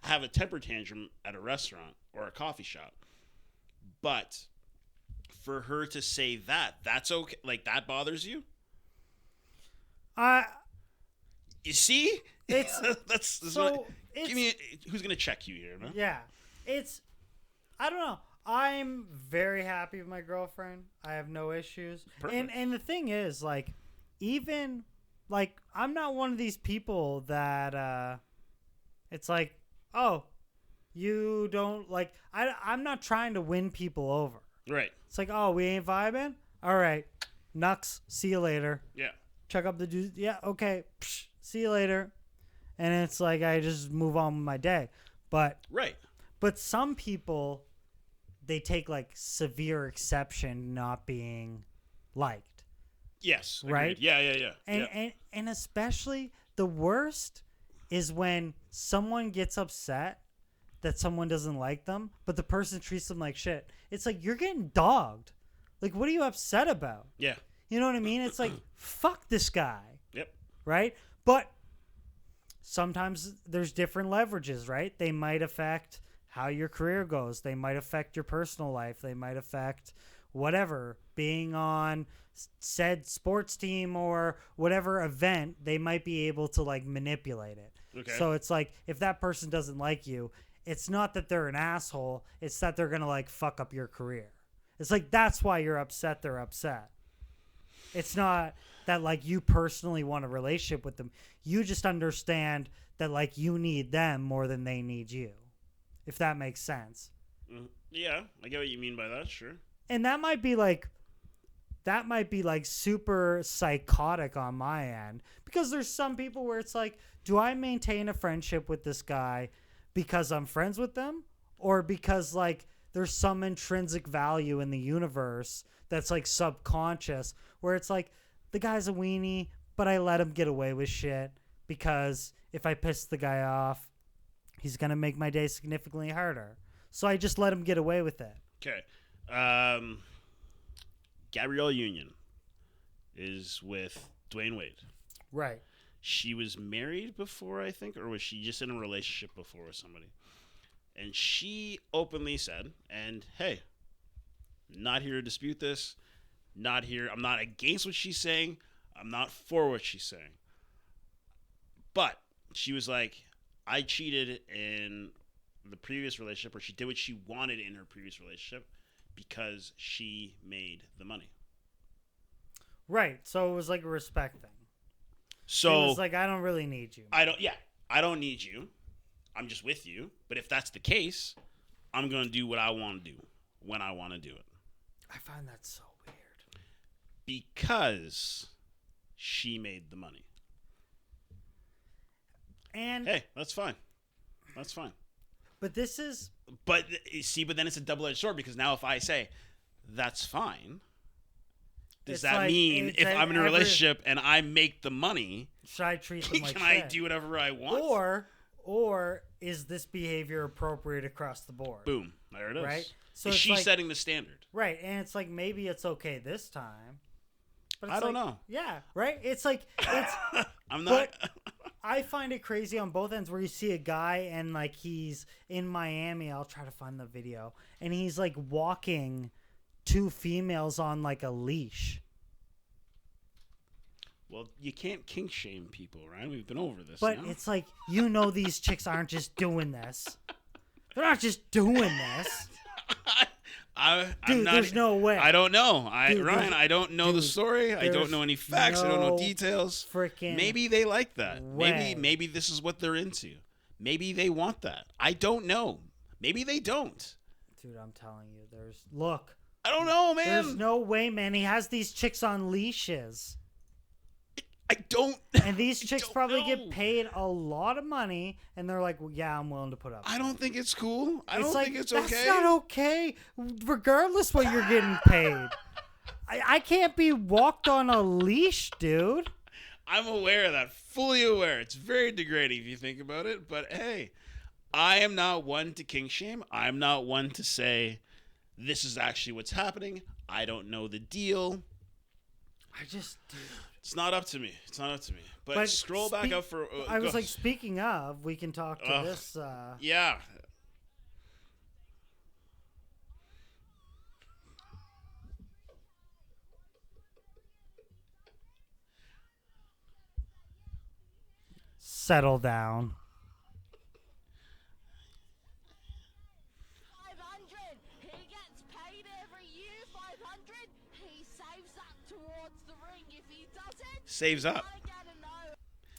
have a temper tantrum at a restaurant or a coffee shop. But for her to say that's okay. That bothers you? You see? Who's going to check you here, man? Yeah. I don't know. I'm very happy with my girlfriend. I have no issues. Perfect. And the thing is, even, I'm not one of these people that, it's like, oh, you don't, I'm not trying to win people over. Right. It's like, oh, we ain't vibing? All right. Nux. See you later. Yeah. Check up the dude. Yeah, okay. Psh, see you later. And it's like I just move on with my day. But right. But some people, they take severe exception not being liked. Yes. Right? Agreed. Yeah. And especially the worst is when someone gets upset that someone doesn't like them, but the person treats them like shit. It's like, you're getting dogged. What are you upset about? Yeah. You know what I mean? It's like, fuck this guy. Yep. Right? But sometimes there's different leverages, right? They might affect how your career goes. They might affect your personal life. They might affect whatever. Being on said sports team or whatever event, they might be able to manipulate it. Okay. So it's like, if that person doesn't like you, it's not that they're an asshole. It's that they're going to fuck up your career. It's like, that's why you're upset. They're upset. It's not that you personally want a relationship with them. You just understand that you need them more than they need you. If that makes sense. Yeah, I get what you mean by that, sure. And that might be super psychotic on my end, because there's some people where it's like, do I maintain a friendship with this guy because I'm friends with them, or because there's some intrinsic value in the universe that's subconscious, where it's like, the guy's a weenie, but I let him get away with shit because if I piss the guy off, he's going to make my day significantly harder. So I just let him get away with it. Okay. Gabrielle Union is with Dwayne Wade. Right. She was married before, I think, or was she just in a relationship before with somebody? And she openly said, and hey, not here to dispute this. I'm not against what she's saying. I'm not for what she's saying. But she was like, I cheated in the previous relationship, or she did what she wanted in her previous relationship because she made the money. Right. So it was like a respect thing. So it was like, I don't really need you. I don't need you. I'm just with you. But if that's the case, I'm going to do what I want to do when I want to do it. I find that so weird. Because she made the money. And hey, that's fine. That's fine. But this is... But then it's a double-edged sword, because now if I say, that's fine, does that mean if I'm in a relationship and I make the money, should I treat them like can I do whatever I want? Or is this behavior appropriate across the board? Boom. There it is. Right? So is she setting the standard? Right. And it's like, maybe it's okay this time. But it's I don't know. Yeah. Right? It's like... I'm not... I find it crazy on both ends where you see a guy and like he's in Miami. I'll try to find the video. And he's like walking 2 females on like a leash. Well, you can't kink shame people, right? We've been over this. But it's like, these chicks aren't just doing this. They're not just doing this. Dude, there's no way. I don't know. Ryan, I don't know the story. I don't know any facts. I don't know details. Maybe they like that. Maybe this is what they're into. Maybe they want that. I don't know. Maybe they don't. Dude, I'm telling you, look. I don't know, man. There's no way, man. He has these chicks on leashes. I don't. And these chicks probably get paid a lot of money, and they're like, well, yeah, I'm willing to put up. I don't think it's cool. I don't think it's okay. That's not okay, regardless what you're getting paid. I can't be walked on a leash, dude. I'm aware of that, fully aware. It's very degrading if you think about it, but hey, I am not one to kink shame. I'm not one to say this is actually what's happening. I don't know the deal. Dude. It's not up to me. But scroll back up for... I was like, speaking of, we can talk to this... Yeah. Settle down. 500. He gets paid every year. 500. He saves up towards the ring. If he doesn't, saves up.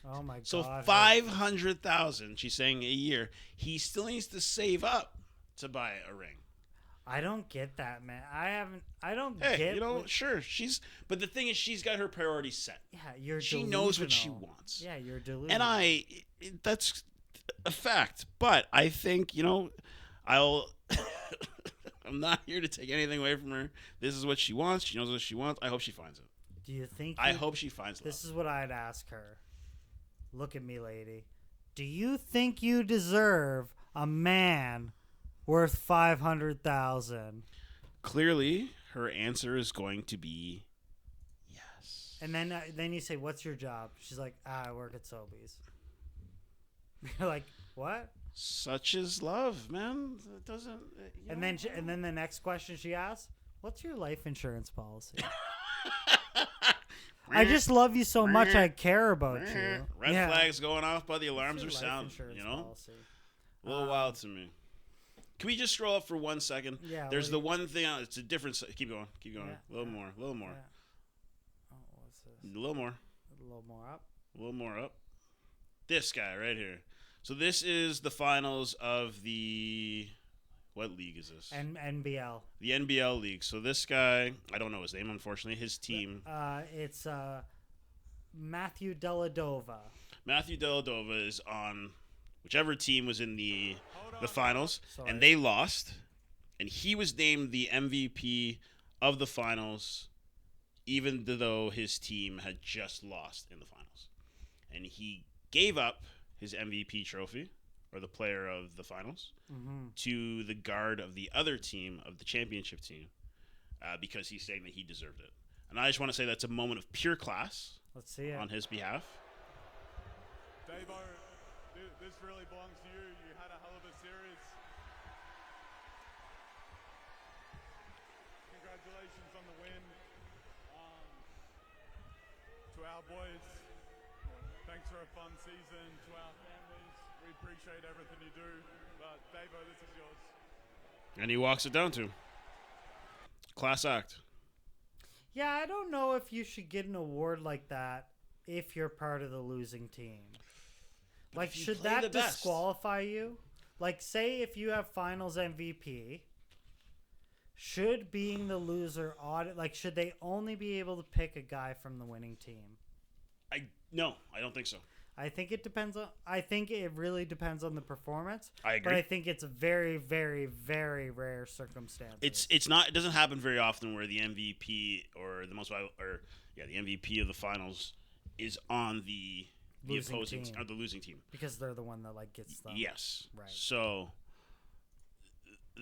Oh my god. So 500,000, she's saying a year. He still needs to save up to buy a ring. I don't get that, man. I don't get. Sure, but the thing is, she's got her priorities set. Yeah, she knows what she wants. Yeah, you're delusional. And that's a fact. But I think, I'm not here to take anything away from her. This is what she wants. She knows what she wants. I hope she finds it. Do you think? I hope she finds love. This is what I'd ask her. Look at me, lady. Do you think you deserve a man worth 500,000? Clearly, her answer is going to be yes. And then you say, "What's your job?" She's like, "I work at Sobeys." You're like, "What?" Such is love, man. It doesn't. And then the next question she asks, "What's your life insurance policy?" I just love you so much. I care about you. Red flags going off, but the alarms are sounding. Policy? A little wild to me. Can we just scroll up for 1 second? Yeah. There's the one thing. It's a different. Keep going. Yeah, a little more. Yeah. Oh, what's this? A little more. A little more up. A little more up. This guy right here. So this is the finals of the... What league is this? NBL. The NBL league. So this guy, I don't know his name, unfortunately. His team. It's Matthew Deladova. Matthew Deladova is on whichever team was in the finals, Sorry. and they lost. And he was named the MVP of the finals, even though his team had just lost in the finals. And he gave up his MVP trophy, or the player of the finals, to the guard of the other team, of the championship team, because he's saying that he deserved it. And I just want to say that's a moment of pure class. Let's see it. On his behalf. Davo, this really belongs to you. You had a hell of a series. Congratulations on the win. To our boys, thanks for a fun season. To our families, we appreciate everything you do. But Davo, this is yours. And he walks it down to him. Class act. Yeah, I don't know if you should get an award like that if you're part of the losing team. Like, if you should play the that best- disqualify you? Like, say if you have Finals MVP, should being the loser should they only be able to pick a guy from the winning team? No, I don't think so. I think it depends on. I think it really depends on the performance. I agree. But I think it's a very, very, very rare circumstance. It's not. It doesn't happen very often where the MVP or the the MVP of the finals is on the Losing opposing team. or the losing team. because they're the one that gets them. Yes. Right. So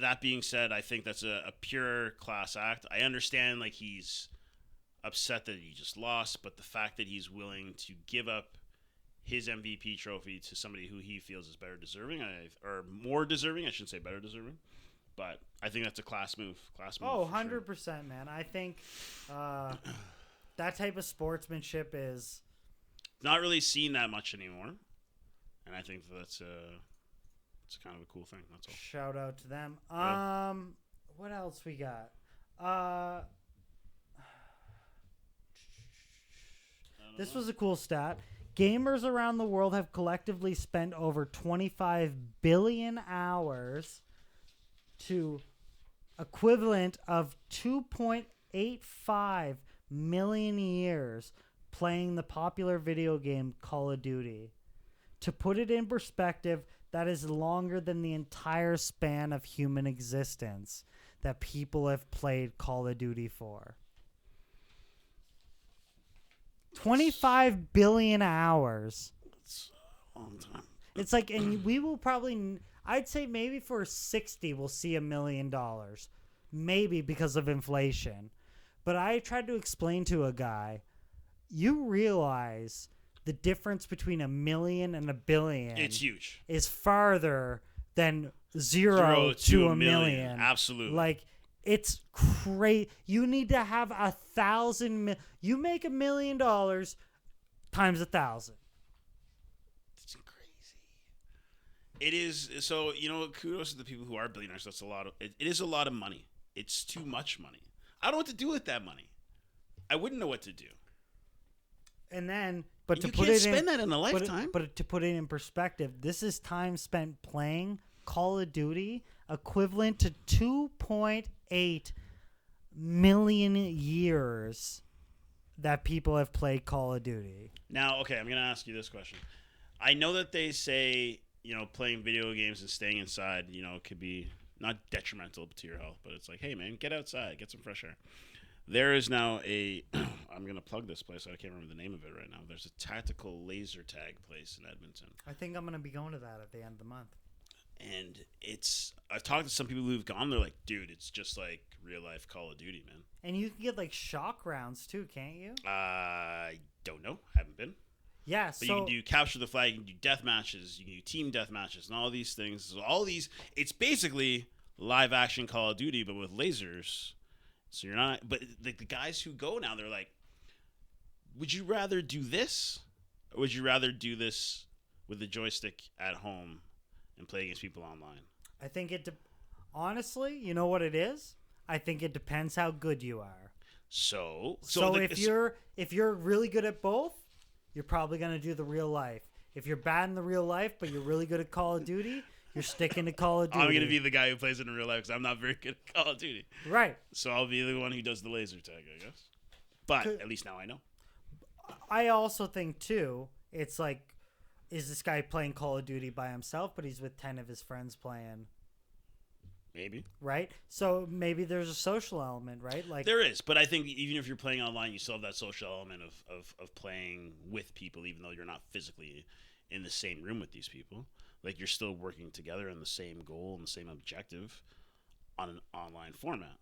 that being said, I think that's a pure class act. I understand he's upset that he just lost, but the fact that he's willing to give up his MVP trophy to somebody who he feels is better deserving, or more deserving, I shouldn't say better deserving, but I think that's a class move. Oh, for sure. 100%, man. I think that type of sportsmanship is Not really seen that much anymore, and I think that's it's kind of a cool thing. That's all. shout out to them. Yeah. What else we got? This was a cool stat. Gamers around the world have collectively spent over 25 billion hours to equivalent of 2.85 million years playing the popular video game Call of Duty. To put it in perspective, that is longer than the entire span of human existence that people have played Call of Duty for. 25 billion hours. It's a long time. It's like, and we will probably, I'd say maybe for 60, we'll see $1 million. Maybe because of inflation. But I tried to explain to a guy, you realize the difference between 1 million and 1 billion. It's huge. Is farther than zero to a million. Absolutely. Like, it's crazy. You need to have 1,000. You make $1 million times 1,000. It's crazy. It is. So, kudos to the people who are billionaires. That's a lot of, it is a lot of money. It's too much money. I don't know what to do with that money. I wouldn't know what to do. And then, but And to you put can't it spend in, that in a lifetime. But to put it in perspective, this is time spent playing Call of Duty, equivalent to 2.8 million years that people have played Call of Duty. Now, okay, I'm going to ask you this question. I know that they say, playing video games and staying inside, could be not detrimental to your health, but it's like, hey, man, get outside, get some fresh air. There is now I'm going to plug this place. I can't remember the name of it right now. There's a tactical laser tag place in Edmonton. I think I'm going to be going to that at the end of the month. And I've talked to some people who've gone, they're like, dude, it's just like real life Call of Duty, man. And you can get shock rounds too, can't you? I don't know. Haven't been. Yeah, But so you can do capture the flag, you can do death matches, you can do team death matches, and all these things. So it's basically live action Call of Duty, but with lasers. So you're not, but the guys who go now, they're like, would you rather do this, or would you rather do this with a joystick at home and play against people online? I think honestly, you know what it is? I think it depends how good you are. So if you're really good at both, you're probably going to do the real life. If you're bad in the real life, but you're really good at Call of Duty, you're sticking to Call of Duty. I'm going to be the guy who plays it in real life because I'm not very good at Call of Duty. Right. So I'll be the one who does the laser tag, I guess. But at least now I know. I also think, too, it's like, is this guy playing Call of Duty by himself, but he's with 10 of his friends playing? Maybe. Right? So maybe there's a social element, right? Like there is, but I think even if you're playing online, you still have that social element of playing with people, even though you're not physically in the same room with these people. Like, you're still working together in the same goal and the same objective on an online format.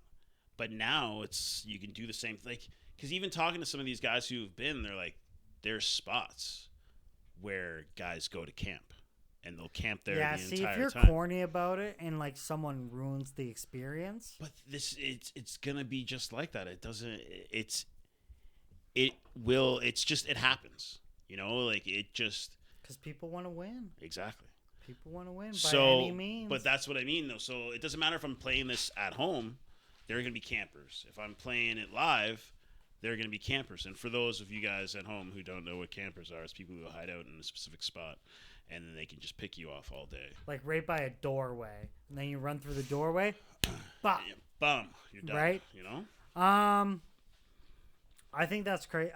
But now you can do the same thing. Because even talking to some of these guys who've been, they're like, there's spots where guys go to camp. And they'll camp there the entire time. Yeah, see, if you're corny about it and, someone ruins the experience. But it's going to be just like that. It doesn't, it happens. It just. Because people want to win. Exactly. People want to win by any means. But that's what I mean, though. So it doesn't matter if I'm playing this at home. There are going to be campers. If I'm playing it live, there are going to be campers. And for those of you guys at home who don't know what campers are, it's people who hide out in a specific spot. and then they can just pick you off all day. Like right by a doorway, and then you run through the doorway. Bah. Yeah, bum, you're done. Right? You know. I think that's crazy.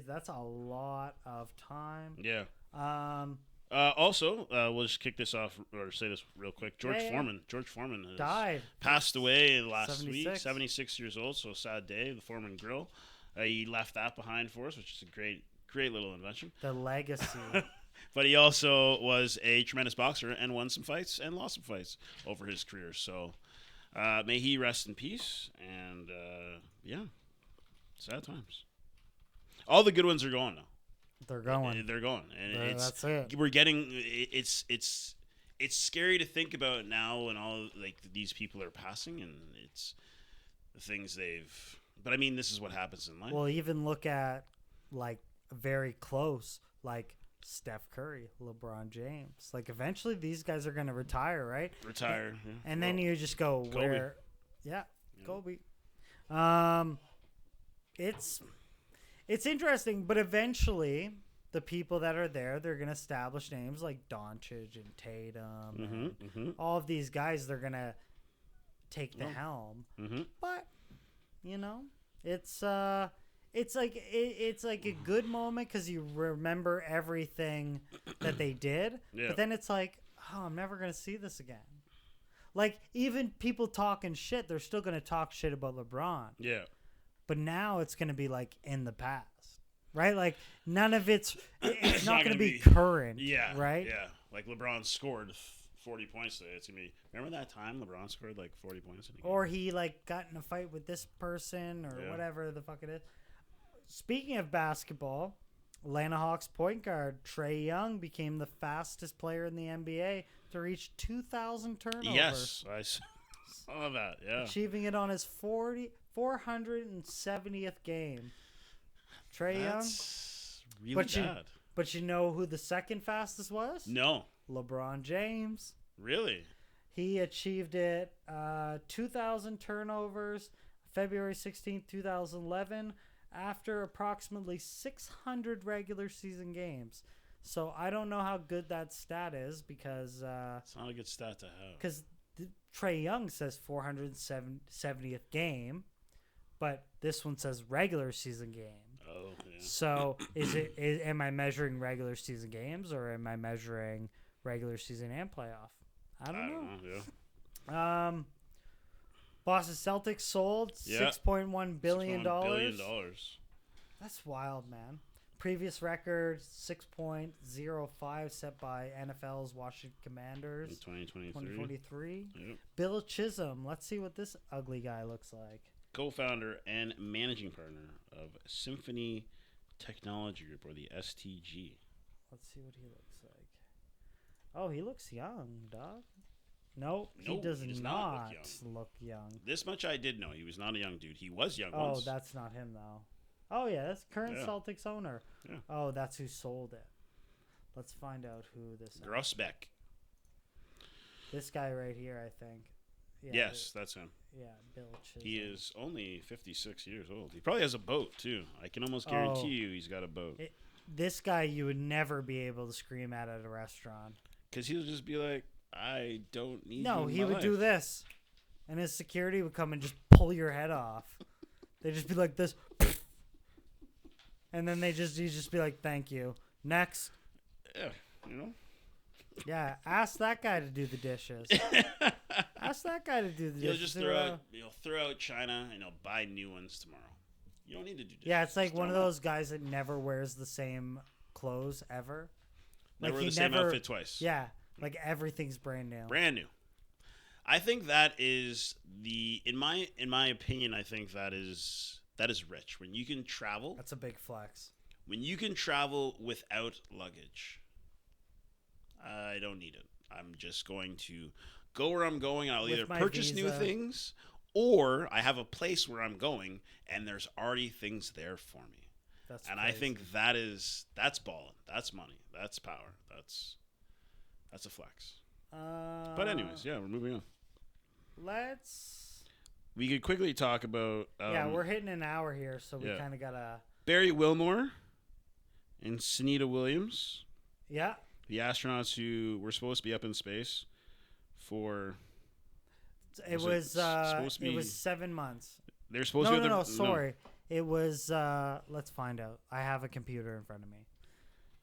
That's a lot of time. Yeah. Um, We'll just kick this off or say this real quick. George Foreman has died. passed away last 76. week. 76 years old. So sad day. The Foreman Grill. He left that behind for us, which is a great little invention. The legacy. But he also was a tremendous boxer and won some fights and lost some fights over his career. So may he rest in peace. And sad times. All the good ones are gone now. They're going. They're going, and that's it. We're getting. It's scary to think about now, when all like these people are passing, and it's the things they've. But I mean, this is what happens in life. Well, even look at like very close, like Steph Curry, LeBron James. Like eventually, these guys are going to retire, right? Retire, yeah. And then you just go Kobe. where? Yeah, Kobe. It's interesting, but eventually the people that are there, they're going to establish names like Doncic and Tatum and all of these guys. They're going to take the helm. But, it's like a good moment because you remember everything that they did. Yeah. But then it's like, oh, I'm never going to see this again. Like, even people talking shit, they're still going to talk shit about LeBron. Yeah. But now it's going to be like in the past, right? Like none of it's not going to be current. Yeah. Right. Yeah. Like LeBron scored 40 points today. It's going to be, remember that time LeBron scored like 40 points in a game? Or he like got in a fight with this person or whatever the fuck it is. Speaking of basketball, Atlanta Hawks point guard Trae Young became the fastest player in the NBA to reach 2,000 turnovers. Yes. I saw that. Yeah. Achieving it on his 470th game. Trae Young. That's really bad. But you know who the second fastest was? No. LeBron James. Really? He achieved it 2,000 turnovers February 16th, 2011 after approximately 600 regular season games. So I don't know how good that stat is because... it's not a good stat to have. Because Trae Young says 470th game, but this one says regular season game. Oh, yeah. So am I measuring regular season games or am I measuring regular season and playoff? I don't know. Yeah. Boston Celtics sold $6.1 billion. $6.1 billion. That's wild, man. Previous record 6.05 set by NFL's Washington Commanders. In 2023. 2043. Yep. Bill Chisholm. Let's see what this ugly guy looks like. Co-founder and managing partner of Symphony Technology Group, or the STG. Let's see what he looks like. Oh, he looks young, dog. Nope, he does not look young. This much I did know. He was not a young dude. He was young Oh, once. that's not him, though. Oh, yeah, that's current Celtics owner. Yeah. Oh, that's who sold it. Let's find out who this is. Grossbeck. This guy right here, I think. Yeah, Yes, that's him. Yeah, Bill Chisholm. He is only 56 years old. He probably has a boat, too. I can almost guarantee you he's got a boat. This guy you would never be able to scream at a restaurant. Because he'll just be like, I don't need No, you in he my would life. do this. And his security would come and just pull your head off. They'd just be like this. And then he'd just be like, thank you. Next. Yeah, you know? Yeah, ask that guy to do the dishes. Ask that guy to do the He'll dishes. just he'll throw out China and he'll buy new ones tomorrow. You don't need to do dishes. Yeah, it's like one of throw 'em those guys that never wears the same clothes ever. Never wear he the same outfit twice. Yeah, like everything's brand new. Brand new. I think that is in my opinion, I think that is rich. When you can travel. That's a big flex. When you can travel without luggage. I don't need it. I'm just going to go where I'm going. I'll either purchase new things, or I have a place where I'm going and there's already things there for me. That's and crazy. I think that's balling. That's money. That's power. That's a flex. But anyways, yeah, we're moving on. We could quickly talk about. Yeah, we're hitting an hour here, so we kind of gotta. Barry Wilmore and Sunita Williams. Yeah. the astronauts who were supposed to be up in space for. It was 7 months. They're supposed to be No, sorry. It was let's find out. I have a computer in front of me.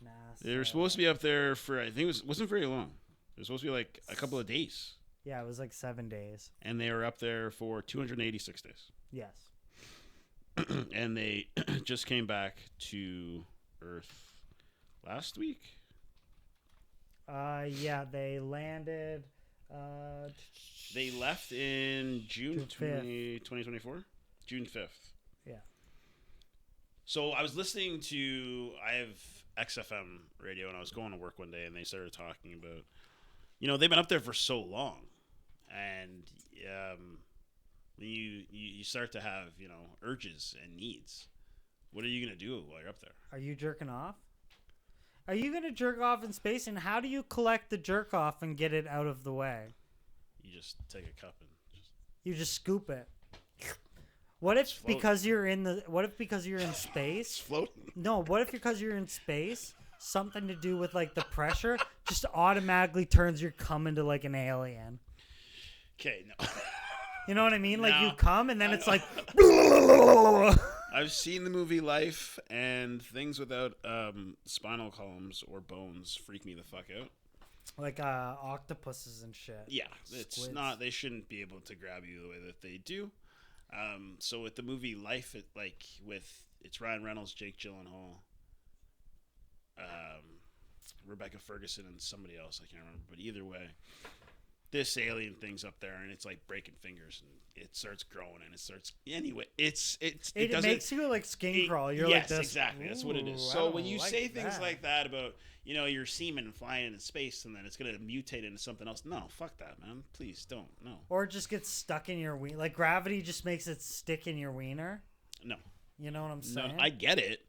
NASA. They were supposed to be up there for, I think wasn't very long. It was supposed to be like a couple of days. Yeah, it was like 7 days. And they were up there for 286 days. Yes. And they just came back to Earth last week. Yeah, they landed. They left in June 5th. 2024? June 5th. Yeah. So I was listening to, I have XFM radio, and I was going to work one day, and they started talking about, they've been up there for so long. And you start to have, urges and needs. What are you going to do while you're up there? Are you jerking off? Are you going to jerk off in space? And how do you collect the jerk off and get it out of the way? You just take a cup and you just scoop it. What if because you're in space? It's floating. No, what if because you're in space, something to do with like the pressure just automatically turns your cum into like an alien? Okay, no. You know what I mean? Like No. you come and then it's like I've seen the movie Life, and things without spinal columns or bones freak me the fuck out. like octopuses and shit. Yeah, it's Squids. not. They shouldn't be able to grab you the way that they do. So with the movie Life, it's Ryan Reynolds, Jake Gyllenhaal, Rebecca Ferguson, and somebody else I can't remember. But either way, this alien thing's up there, and it's like breaking fingers, and it starts growing, and it starts anyway. It makes you like skin crawl. You're yes, like this. Exactly. That's what it is. Ooh, I So don't when you like say things that. like that about your semen flying in space, and then it's gonna mutate into something else. No, fuck that, man. Please don't. No. Or it just gets stuck in your wiener. Like gravity just makes it stick in your wiener. No. You know what I'm No, saying? I get it.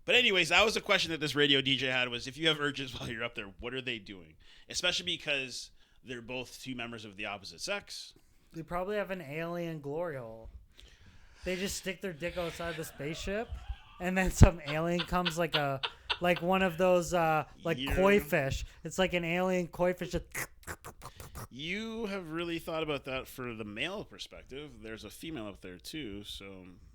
But anyways, that was a question that this radio DJ had was, if you have urges while you're up there, what are they doing? Especially because they're both two members of the opposite sex. They probably have an alien glory hole. They just stick their dick outside the spaceship, and then some alien comes like one of those koi fish. It's like an alien koi fish. You have really thought about that for the male perspective. There's a female up there too, so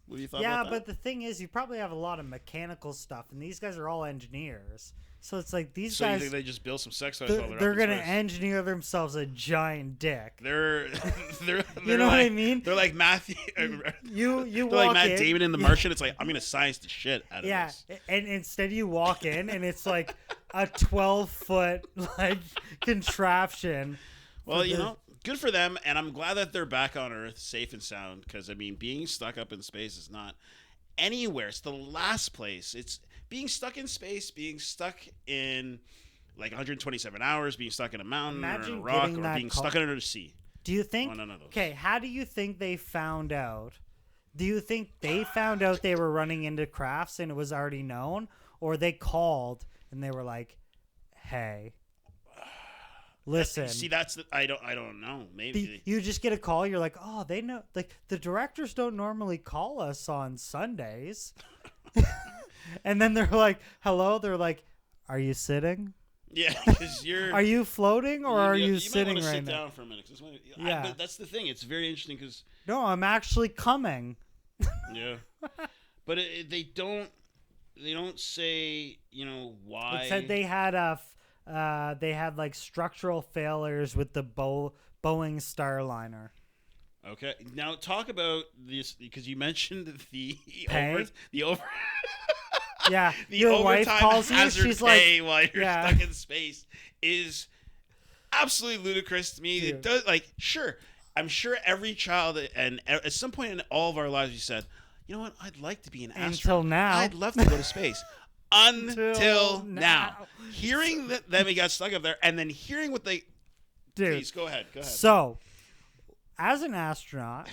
what do you thought about that? Yeah, but the thing is, you probably have a lot of mechanical stuff, and these guys are all engineers. So it's like these so guys. you think they just build some sex toys while They're up in gonna space? engineer themselves a giant dick. They're You know what I mean? They're like Matthew. You They're walk like Matt in. Damon in The Martian. It's like, I'm gonna science the shit out of Yeah, this. and instead you walk in, and it's like a 12-foot like contraption. Well, good for them, and I'm glad that they're back on Earth, safe and sound. Because being stuck up in space is not anywhere. It's the last place. It's being stuck in space, being stuck in like 127 hours, being stuck in a mountain or in a rock, or being stuck under the sea. Do you think? None of those. Okay, how do you think they found out? Do you think they found out they were running into crafts and it was already known, or they called and they were like, "Hey, listen." See, I don't know. Maybe You just get a call. You're like, "Oh, they know." Like the directors don't normally call us on Sundays. And then they're like, "Hello." They're like, "Are you sitting? yeah, because you're. Are you floating, or are you sitting might right sit now?" down for a minute. Yeah. But that's the thing. It's very interesting because No, I'm actually coming. yeah, but they don't say why. It said they had like structural failures with the Boeing Starliner. Okay, now talk about this because you mentioned the Pay? over. Yeah, The your wife overtime calls you. hazard She's pay like, while you're yeah. stuck in space is absolutely ludicrous to me. Dude. It does sure. I'm sure every child and at some point in all of our lives we said, you know what? I'd like to be an astronaut. Until now. I'd love to go to space. Until now. now. Hearing that them got stuck up there and then hearing what they dude. Please go ahead. So, as an astronaut,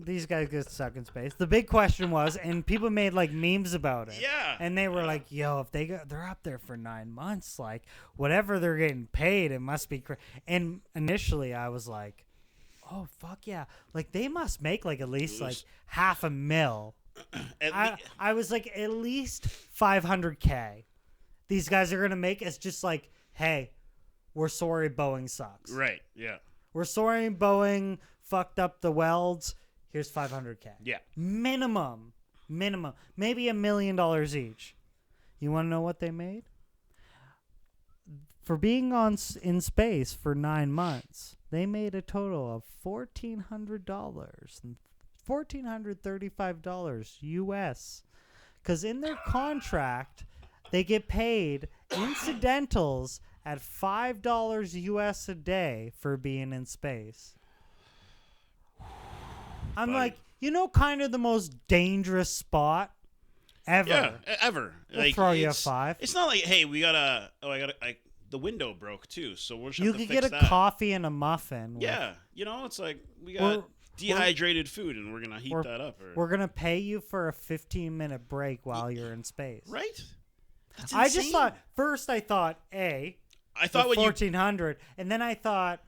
these guys get stuck in space. The big question was, and people made like memes about it. Yeah. And they were like, "Yo, if they're up there for 9 months, like whatever they're getting paid, it must be." And initially, I was like, "Oh fuck yeah!" Like they must make like at least like $500,000. I was like at least $500K. these guys are gonna make is just like, hey, we're sorry Boeing sucks. Right. Yeah. We're sorry Boeing fucked up the welds. Here's $500K. Yeah. Minimum. Maybe $1 million each. You want to know what they made? For being in space for 9 months, they made a total of $1,400. $1,435 US. Because in their contract, they get paid incidentals at $5 US a day for being in space. I'm like, kind of the most dangerous spot ever. Yeah, ever. We'll throw you a 5. It's not like, hey, the window broke too, so we'll just have You to could fix get a that. coffee and a muffin. Yeah, it's like we got dehydrated food and we're gonna heat that up. We're gonna pay you for a 15-minute break while you're in space. Right? That's I insane. just thought first. I thought I thought what 1,400, and then I thought,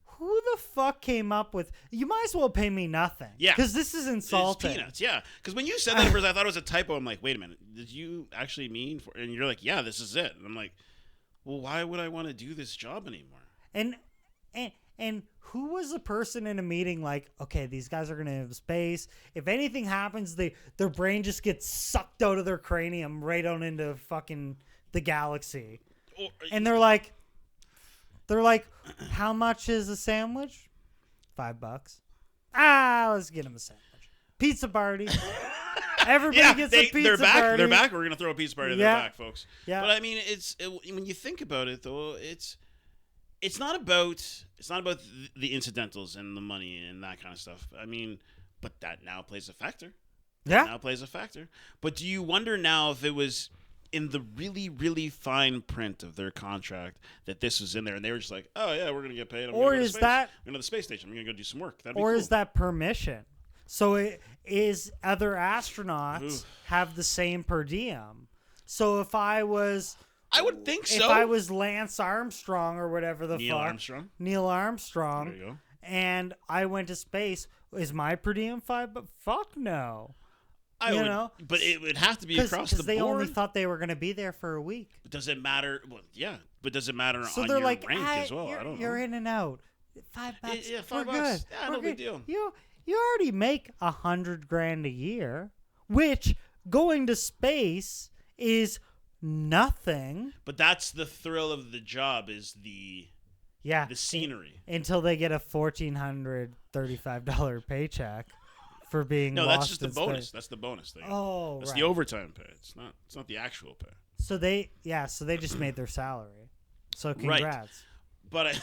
who the fuck came up with? You might as well pay me nothing. Yeah, because this is insulting. It's peanuts. Yeah, because when you said that at first, I thought it was a typo. I'm like, wait a minute, did you actually mean for? And you're like, yeah, this is it. And I'm like, well, why would I want to do this job anymore? And who was the person in a meeting like, okay, these guys are going to have space. If anything happens, their brain just gets sucked out of their cranium right on into fucking the galaxy. And they're like, how much is a sandwich? $5. Let's get them a sandwich. Pizza party. Everybody gets a pizza party. They're back. We're going to throw a pizza party. Yeah. They're back, folks. Yeah. But I mean, when you think about it, though, it's not about the incidentals and the money and that kind of stuff. I mean, but that now plays a factor. But do you wonder now if it was in the really, really fine print of their contract that this was in there, and they were just like, "Oh yeah, we're gonna get paid." Or is that we're going to the space station? I'm gonna go do some work. That'd be or cool. is that permission? So it is other astronauts have the same per diem. So if I would think so. If I was Lance Armstrong or whatever the Neil fuck. Armstrong. There you go. And I went to space, is my per diem $5? But fuck no. But it would have to be across the board. Because they only thought they were going to be there for a week. Does it matter? Well, yeah, but does it matter so on they're your like, rank as well? I don't know. You're in and out. $5. Yeah, $5. We're good. Yeah, We're no big good. deal. You already make $100,000 a year, which going to space is nothing. But that's the thrill of the job, is the scenery. Until they get a $1,435 paycheck for being lost that's just the in bonus. space. That's the bonus thing. Oh, that's right. the overtime pay. It's not the actual pay. So they just made their salary. So congrats. Right. But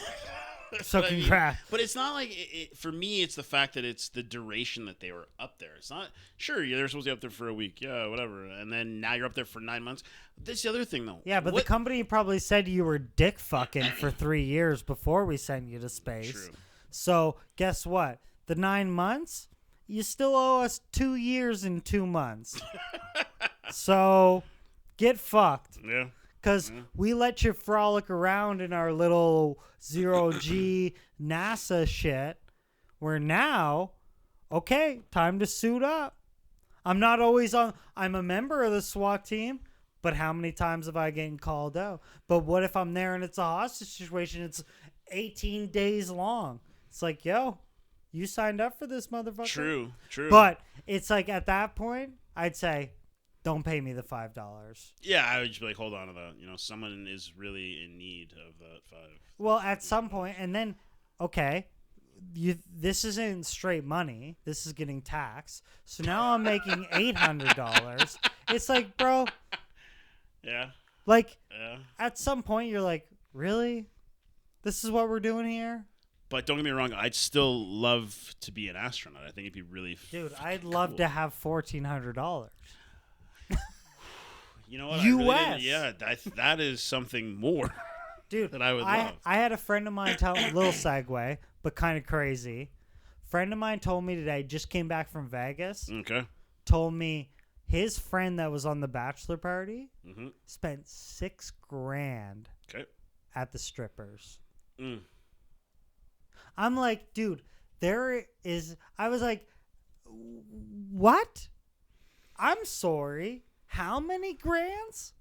congrats. But it's not like for me. It's the fact that it's the duration that they were up there. It's not they're supposed to be up there for a week, yeah, whatever, and then now you're up there for 9 months. That's the other thing, though. Yeah, but the company probably said you were dick fucking for 3 years before we sent you to space. True. So guess what? The 9 months, you still owe us 2 years and 2 months. So get fucked. Yeah. Because we let you frolic around in our little zero-G NASA shit, where now, okay, time to suit up. I'm not always on. I'm a member of the SWAT team, but how many times have I gotten called out? But what if I'm there and it's a hostage situation? It's 18 days long. It's like, yo, you signed up for this, motherfucker. True. But it's like at that point, I'd say, don't pay me the $5. Yeah, I would just be like, hold on to that. Someone is really in need of that 5. Well, at some point, and then, okay, this isn't straight money. This is getting taxed. So now I'm making $800. It's like, bro. Yeah. Like, yeah. At some point, you're like, really? This is what we're doing here? But don't get me wrong, I'd still love to be an astronaut. I think it'd be really Dude, I'd love to have $1,400. You know what? U.S. That is something more. Dude, that I would love. I had a friend of mine tell little segue, but kind of crazy. Friend of mine told me today, just came back from Vegas. Okay. Told me his friend that was on the bachelor party spent $6,000 at the strippers. I'm like, dude, I was like, what? I'm sorry. How many grands?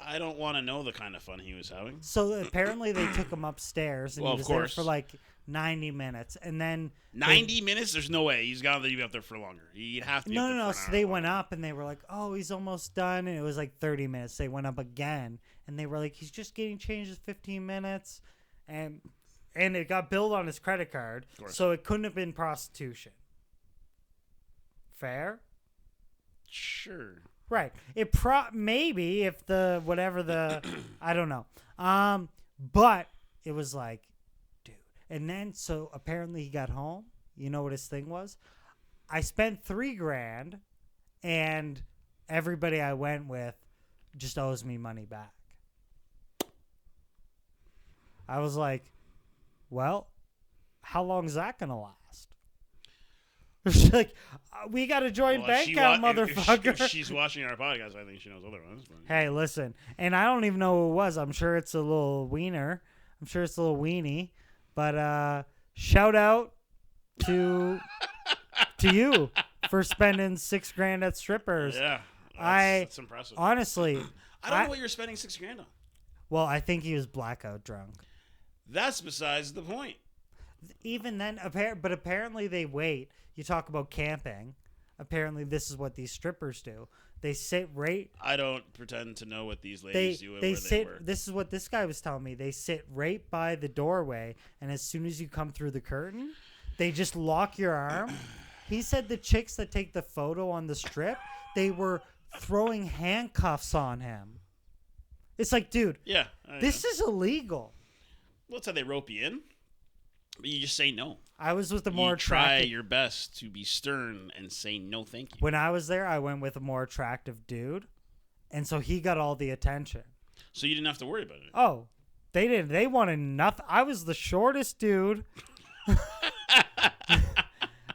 I don't want to know the kind of fun he was having. So apparently they took him upstairs, and Well, he of was there course. for like 90 minutes, and then 90 minutes? There's no way. He's got to be up there for longer. He'd have to be up there no. for an So hour they long. went up, and they were like, "Oh, he's almost done," and it was like 30 minutes. They went up again, and they were like, "He's just getting changed in 15 minutes," and it got billed on his credit card, course. so it couldn't have been prostitution. Fair. Sure. Right. It maybe if the whatever the I don't know. But it was like, dude. And then so apparently he got home. You know what his thing was? I spent $3,000 and everybody I went with just owes me money back. I was like, well, how long is that gonna last? She's like, we got a joint bank account, motherfucker. If she's watching our podcast, I think she knows otherwise. But... Hey, listen, and I don't even know who it was. I'm sure it's a little wiener. I'm sure it's a little weenie. But shout out to you for spending $6,000 at strippers. Yeah, that's impressive. Honestly, I don't know what you're spending $6,000 on. Well, I think he was blackout drunk. That's besides the point. Even then, but apparently they wait. You talk about camping. Apparently, this is what these strippers do. They sit right. I don't pretend to know what these ladies do. They where sit. They work. This is what this guy was telling me. They sit right by the doorway, and as soon as you come through the curtain, they just lock your arm. He said the chicks that take the photo on the strip, they were throwing handcuffs on him. It's like, dude, Yeah, this is illegal. Well, that's how they rope you in. But you just say no. I was with the more You try attractive. your best to be stern and say no, thank you. When I was there, I went with a more attractive dude, and so he got all the attention. So you didn't have to worry about it. Oh, they didn't. They wanted nothing. I was the shortest dude.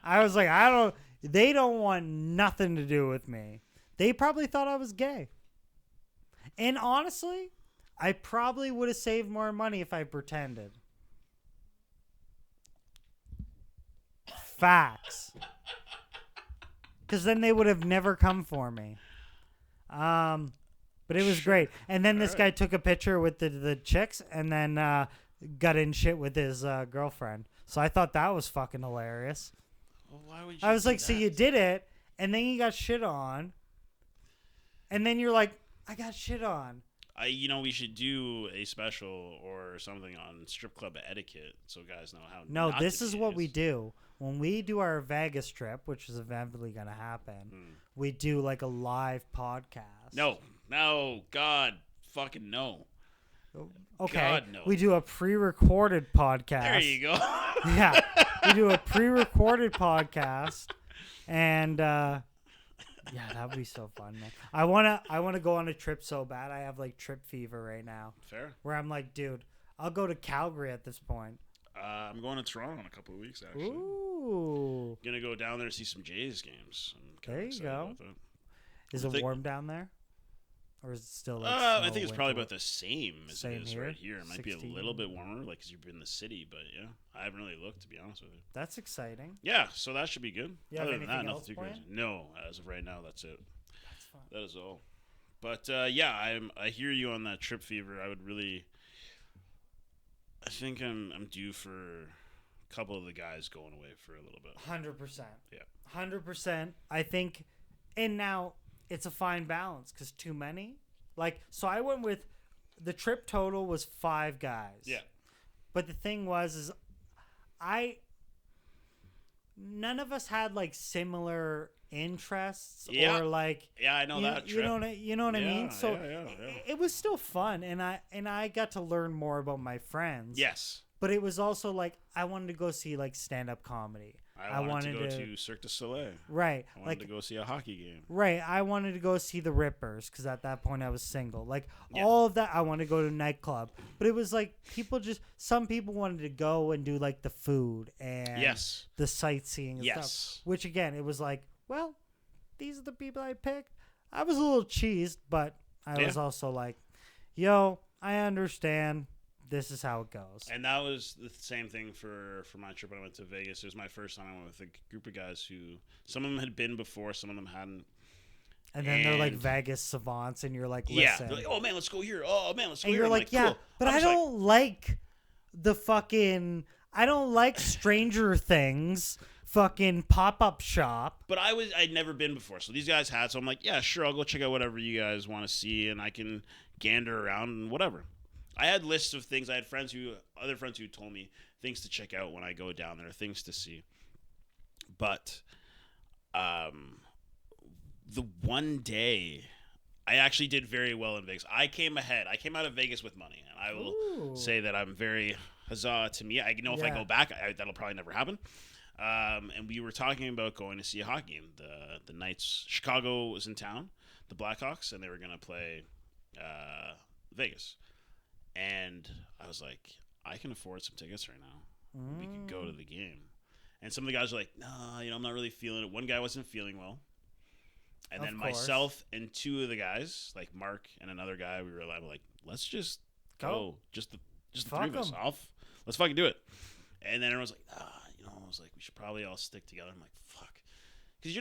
I was like, they don't want nothing to do with me. They probably thought I was gay. And honestly, I probably would have saved more money if I pretended. Facts. Because then they would have never come for me. But it was great. And then this guy took a picture with the chicks and then got in shit with his girlfriend. So I thought that was fucking hilarious. Well, why would you I was do like, so that? you did it, and then you got shit on. And then you're like, I got shit on. We should do a special or something on strip club etiquette so guys know how. No, not this to is be what we idiots. do. When we do our Vegas trip, which is eventually going to happen, we do like a live podcast. No, God, fucking no. Okay. God, no. We do a pre-recorded podcast. There you go. Yeah. We do a pre-recorded podcast. And yeah, that would be so fun, man. I wanna go on a trip so bad. I have like trip fever right now. Fair. Where I'm like, dude, I'll go to Calgary at this point. I'm going to Toronto in a couple of weeks, actually. Ooh. Gonna go down there to see some Jays games. I'm kinda There you excited go. about that. Is I it think- warm down there? Or is it still like I snow, think it's probably winter? about the same as Same it is here? right here. It might be a 16? little bit warmer, like, because you're in the city, but yeah, I haven't really looked, to be honest with you. That's exciting. Yeah, so that should be good. You have Other than that, anything nothing else too planned? crazy. No, as of right now, that's it. That's fun. That is all. But yeah, I hear you on that trip fever. I think I'm due for a couple of the guys going away for a little bit. 100%. Yeah. 100%. I think, and now it's a fine balance because too many. Like, so I went with, the trip total was 5 guys. Yeah. But the thing was, none of us had like similar interests Yeah. or like, Yeah, I know that trip. You know what I mean? Yeah, So yeah. it was still fun, and I got to learn more about my friends. Yes. But it was also like I wanted to go see like stand-up comedy. I wanted to go to Cirque du Soleil. Right. I wanted to go see a hockey game. Right. I wanted to go see the Rippers because at that point I was single. Like Yeah. all of that, I wanted to go to a nightclub. But it was like some people wanted to go and do like the food and Yes. the sightseeing and Yes. stuff. Which again, it was like, well, these are the people I picked. I was a little cheesed, but I was also like, yo, I understand. This is how it goes. And that was the same thing for my trip when I went to Vegas. It was my first time I went with a group of guys who, some of them had been before, some of them hadn't. And then they're like And- Vegas savants, and you're like, Yeah. listen. They're like, oh man, let's go here. Oh man, let's go And here. you're I'm like, yeah, cool. but I'm I just like, don't like the fucking. I don't like Stranger Things fucking pop-up shop. But I'd never been before, so these guys had. So I'm like, yeah, sure, I'll go check out whatever you guys want to see, and I can gander around and whatever. I had lists of things. I had other friends who told me things to check out when I go down there, things to see. But, the one day, I actually did very well in Vegas. I came ahead. I came out of Vegas with money, and I will Ooh. say that I'm very huzzah to me. I know if I Yeah. go back, that'll probably never happen. And we were talking about going to see a hockey game. The Knights, Chicago was in town, the Blackhawks, and they were going to play Vegas. And I was like, I can afford some tickets right now. We could go to the game. And some of the guys were like, nah, I'm not really feeling it. One guy wasn't feeling well. And Of then course. myself and two of the guys, like Mark and another guy, we were like, let's just go. Just the Fuck three of us. 'em. Let's fucking do it. And then everyone's like, I was like, we should probably all stick together. I'm like, fuck. Because,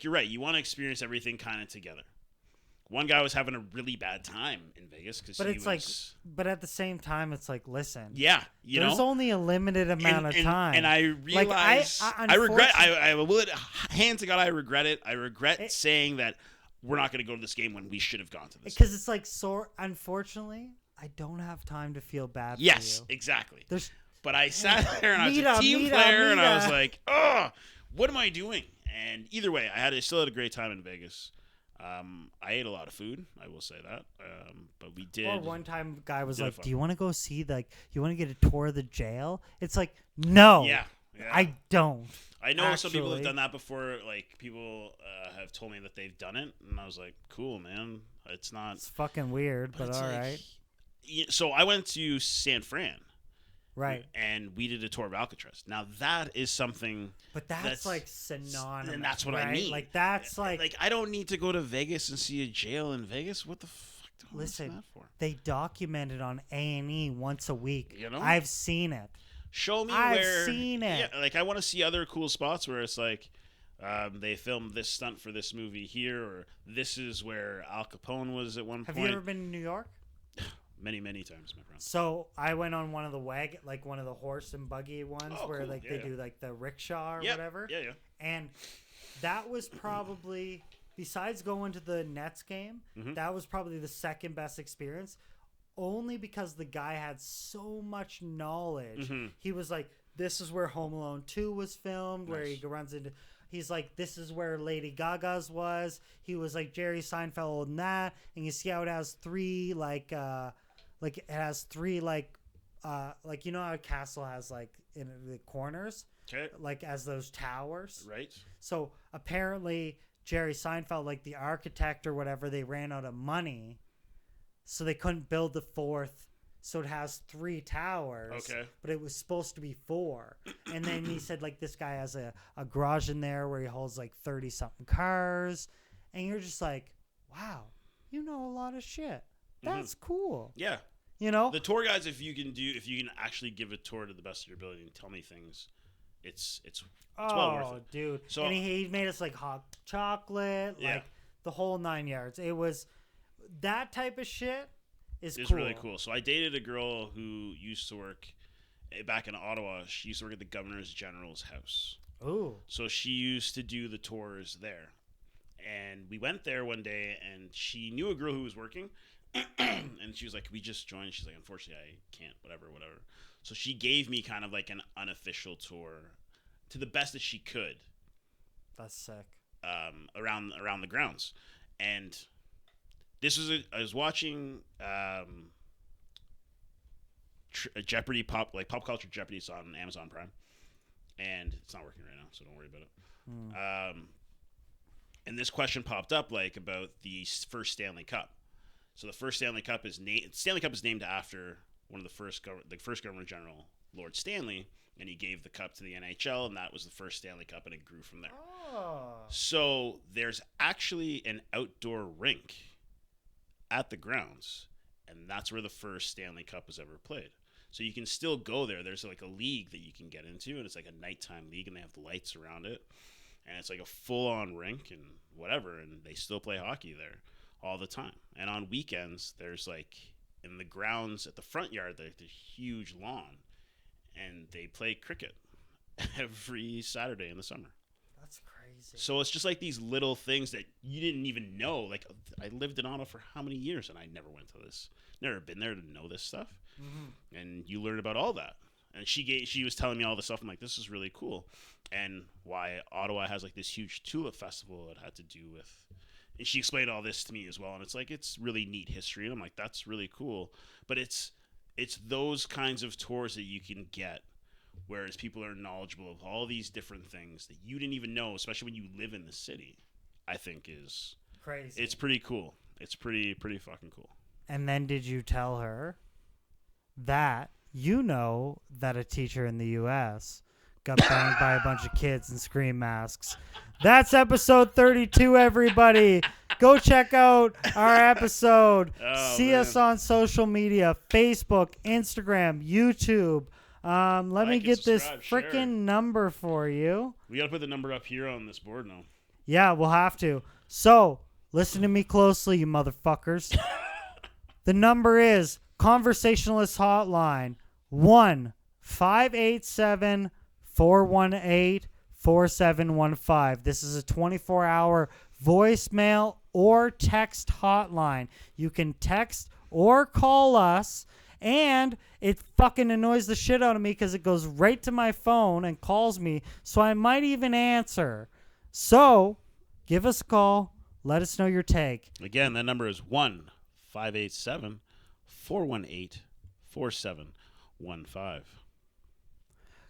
you're right. You want to experience everything kind of together. One guy was having a really bad time in Vegas because But he it's was... like, but at the same time, it's like, listen. Yeah, There's only a limited amount of time. And I realize... I regret... I will... Hands to God, I regret it. I regret saying that we're not going to go to this game when we should have gone to this. Because it's like, unfortunately, I don't have time to feel bad for you. Yes, exactly. But I sat there and I was a team player and I was like, oh, what am I doing? And either way, I still had a great time in Vegas. I ate a lot of food, I will say that. But we did. Or one time, guy was did like, have "Do you want to go see you want to get a tour of the jail?" It's like, no, Yeah. I don't. I know some people have actually. done that before. Like people have told me that they've done it, and I was like, cool, man. It's not. It's fucking weird, but it's all like- right, So I went to San Fran. right. And we did a tour of Alcatraz. Now that is something. But that's like synonymous, And that's what right? I mean. Like that's like I don't need to go to Vegas and see a jail in Vegas. What the fuck do I listen. want that for? They document it on A&E once a week. You know? I've seen it. Show me I've where. seen it. Yeah, like I want to see other cool spots where it's like, they filmed this stunt for this movie here, or this is where Al Capone was at one Have point. you ever been to New York? Many, many times, my friend. So I went on one of the one of the horse and buggy ones Oh, where cool. like Yeah, they yeah. do like the rickshaw or Yeah, whatever. Yeah, yeah. And that was probably, besides going to the Nets game, Mhm. that was probably the second best experience. Only because the guy had so much knowledge. Mhm. He was like, this is where Home Alone 2 was filmed, where Nice. he runs into. He's like, this is where Lady Gaga's was. He was like Jerry Seinfeld and that. And you see how it has three it has three like you know how a castle has like in the corners, Okay. like as those towers. Right. So apparently Jerry Seinfeld, like the architect or whatever, they ran out of money, so they couldn't build the fourth. So it has three towers, Okay. but it was supposed to be four. And then he said like this guy has a garage in there where he holds like 30 something cars, and you're just like, wow, you know a lot of shit. That's cool. Yeah. You know, The tour guides, if you can actually give a tour to the best of your ability and tell me things, it's well worth it. Dude. So- And he made us like hot chocolate, Yeah. like the whole 9 yards. It was that type of shit is It's cool. really cool. So I dated a girl who used to work back in Ottawa. She used to work at the Governor's General's house. Ooh. So she used to do the tours there. And we went there one day, and she knew a girl who was working. And she was like, "Can we just join?" She's like, "Unfortunately, I can't, whatever. So she gave me kind of like an unofficial tour to the best that she could That's sick. around the grounds. And this was I was watching a Jeopardy pop culture Jeopardy. It's on Amazon Prime, and it's not working right now, so don't worry about it. And this question popped up like about the first Stanley Cup. So the first Stanley Cup is named after one of the first Governor General, Lord Stanley, and he gave the cup to the NHL, and that was the first Stanley Cup, and it grew from there. Oh. So there's actually an outdoor rink at the grounds, and that's where the first Stanley Cup was ever played. So you can still go there. There's like a league that you can get into, and it's like a nighttime league, and they have the lights around it, and it's like a full-on rink. And whatever, and they still play hockey there all the time. And on weekends, there's like in the grounds at the front yard, there's a huge lawn, and they play cricket every Saturday in the summer. That's crazy. So it's just like these little things that you didn't even know. Like, I lived in Ottawa for how many years, and I never went to this, never been there to know this stuff. Mm-hmm. And you learn about all that. And she was telling me all this stuff. I'm like, this is really cool. And why Ottawa has like this huge tulip festival it had to do with. And she explained all this to me as well. And it's like, it's really neat history. And I'm like, that's really cool. But it's those kinds of tours that you can get, whereas people are knowledgeable of all these different things that you didn't even know, especially when you live in the city, I think is crazy. It's pretty cool. It's pretty fucking cool. And then did you tell her that you know that a teacher in the U.S. got banged by a bunch of kids in scream masks? That's episode 32, everybody. Go check out our episode. See us on social media, Facebook, Instagram, YouTube. Let me get this freaking number for you. We got to put the number up here on this board now. Yeah, we'll have to. So, listen to me closely, you motherfuckers. The number is Conversationalist Hotline 1-587-418-4715. This is a 24-hour voicemail or text hotline. You can text or call us, and it fucking annoys the shit out of me because it goes right to my phone and calls me, so I might even answer. So, give us a call. Let us know your take. Again, that number is 1-587-418-4715.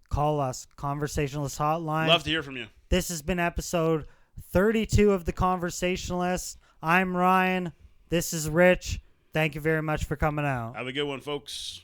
Call us, Conversationalist Hotline. Love to hear from you. This has been episode 32 of The Conversationalist. I'm Ryan. This is Rich. Thank you very much for coming out. Have a good one, folks.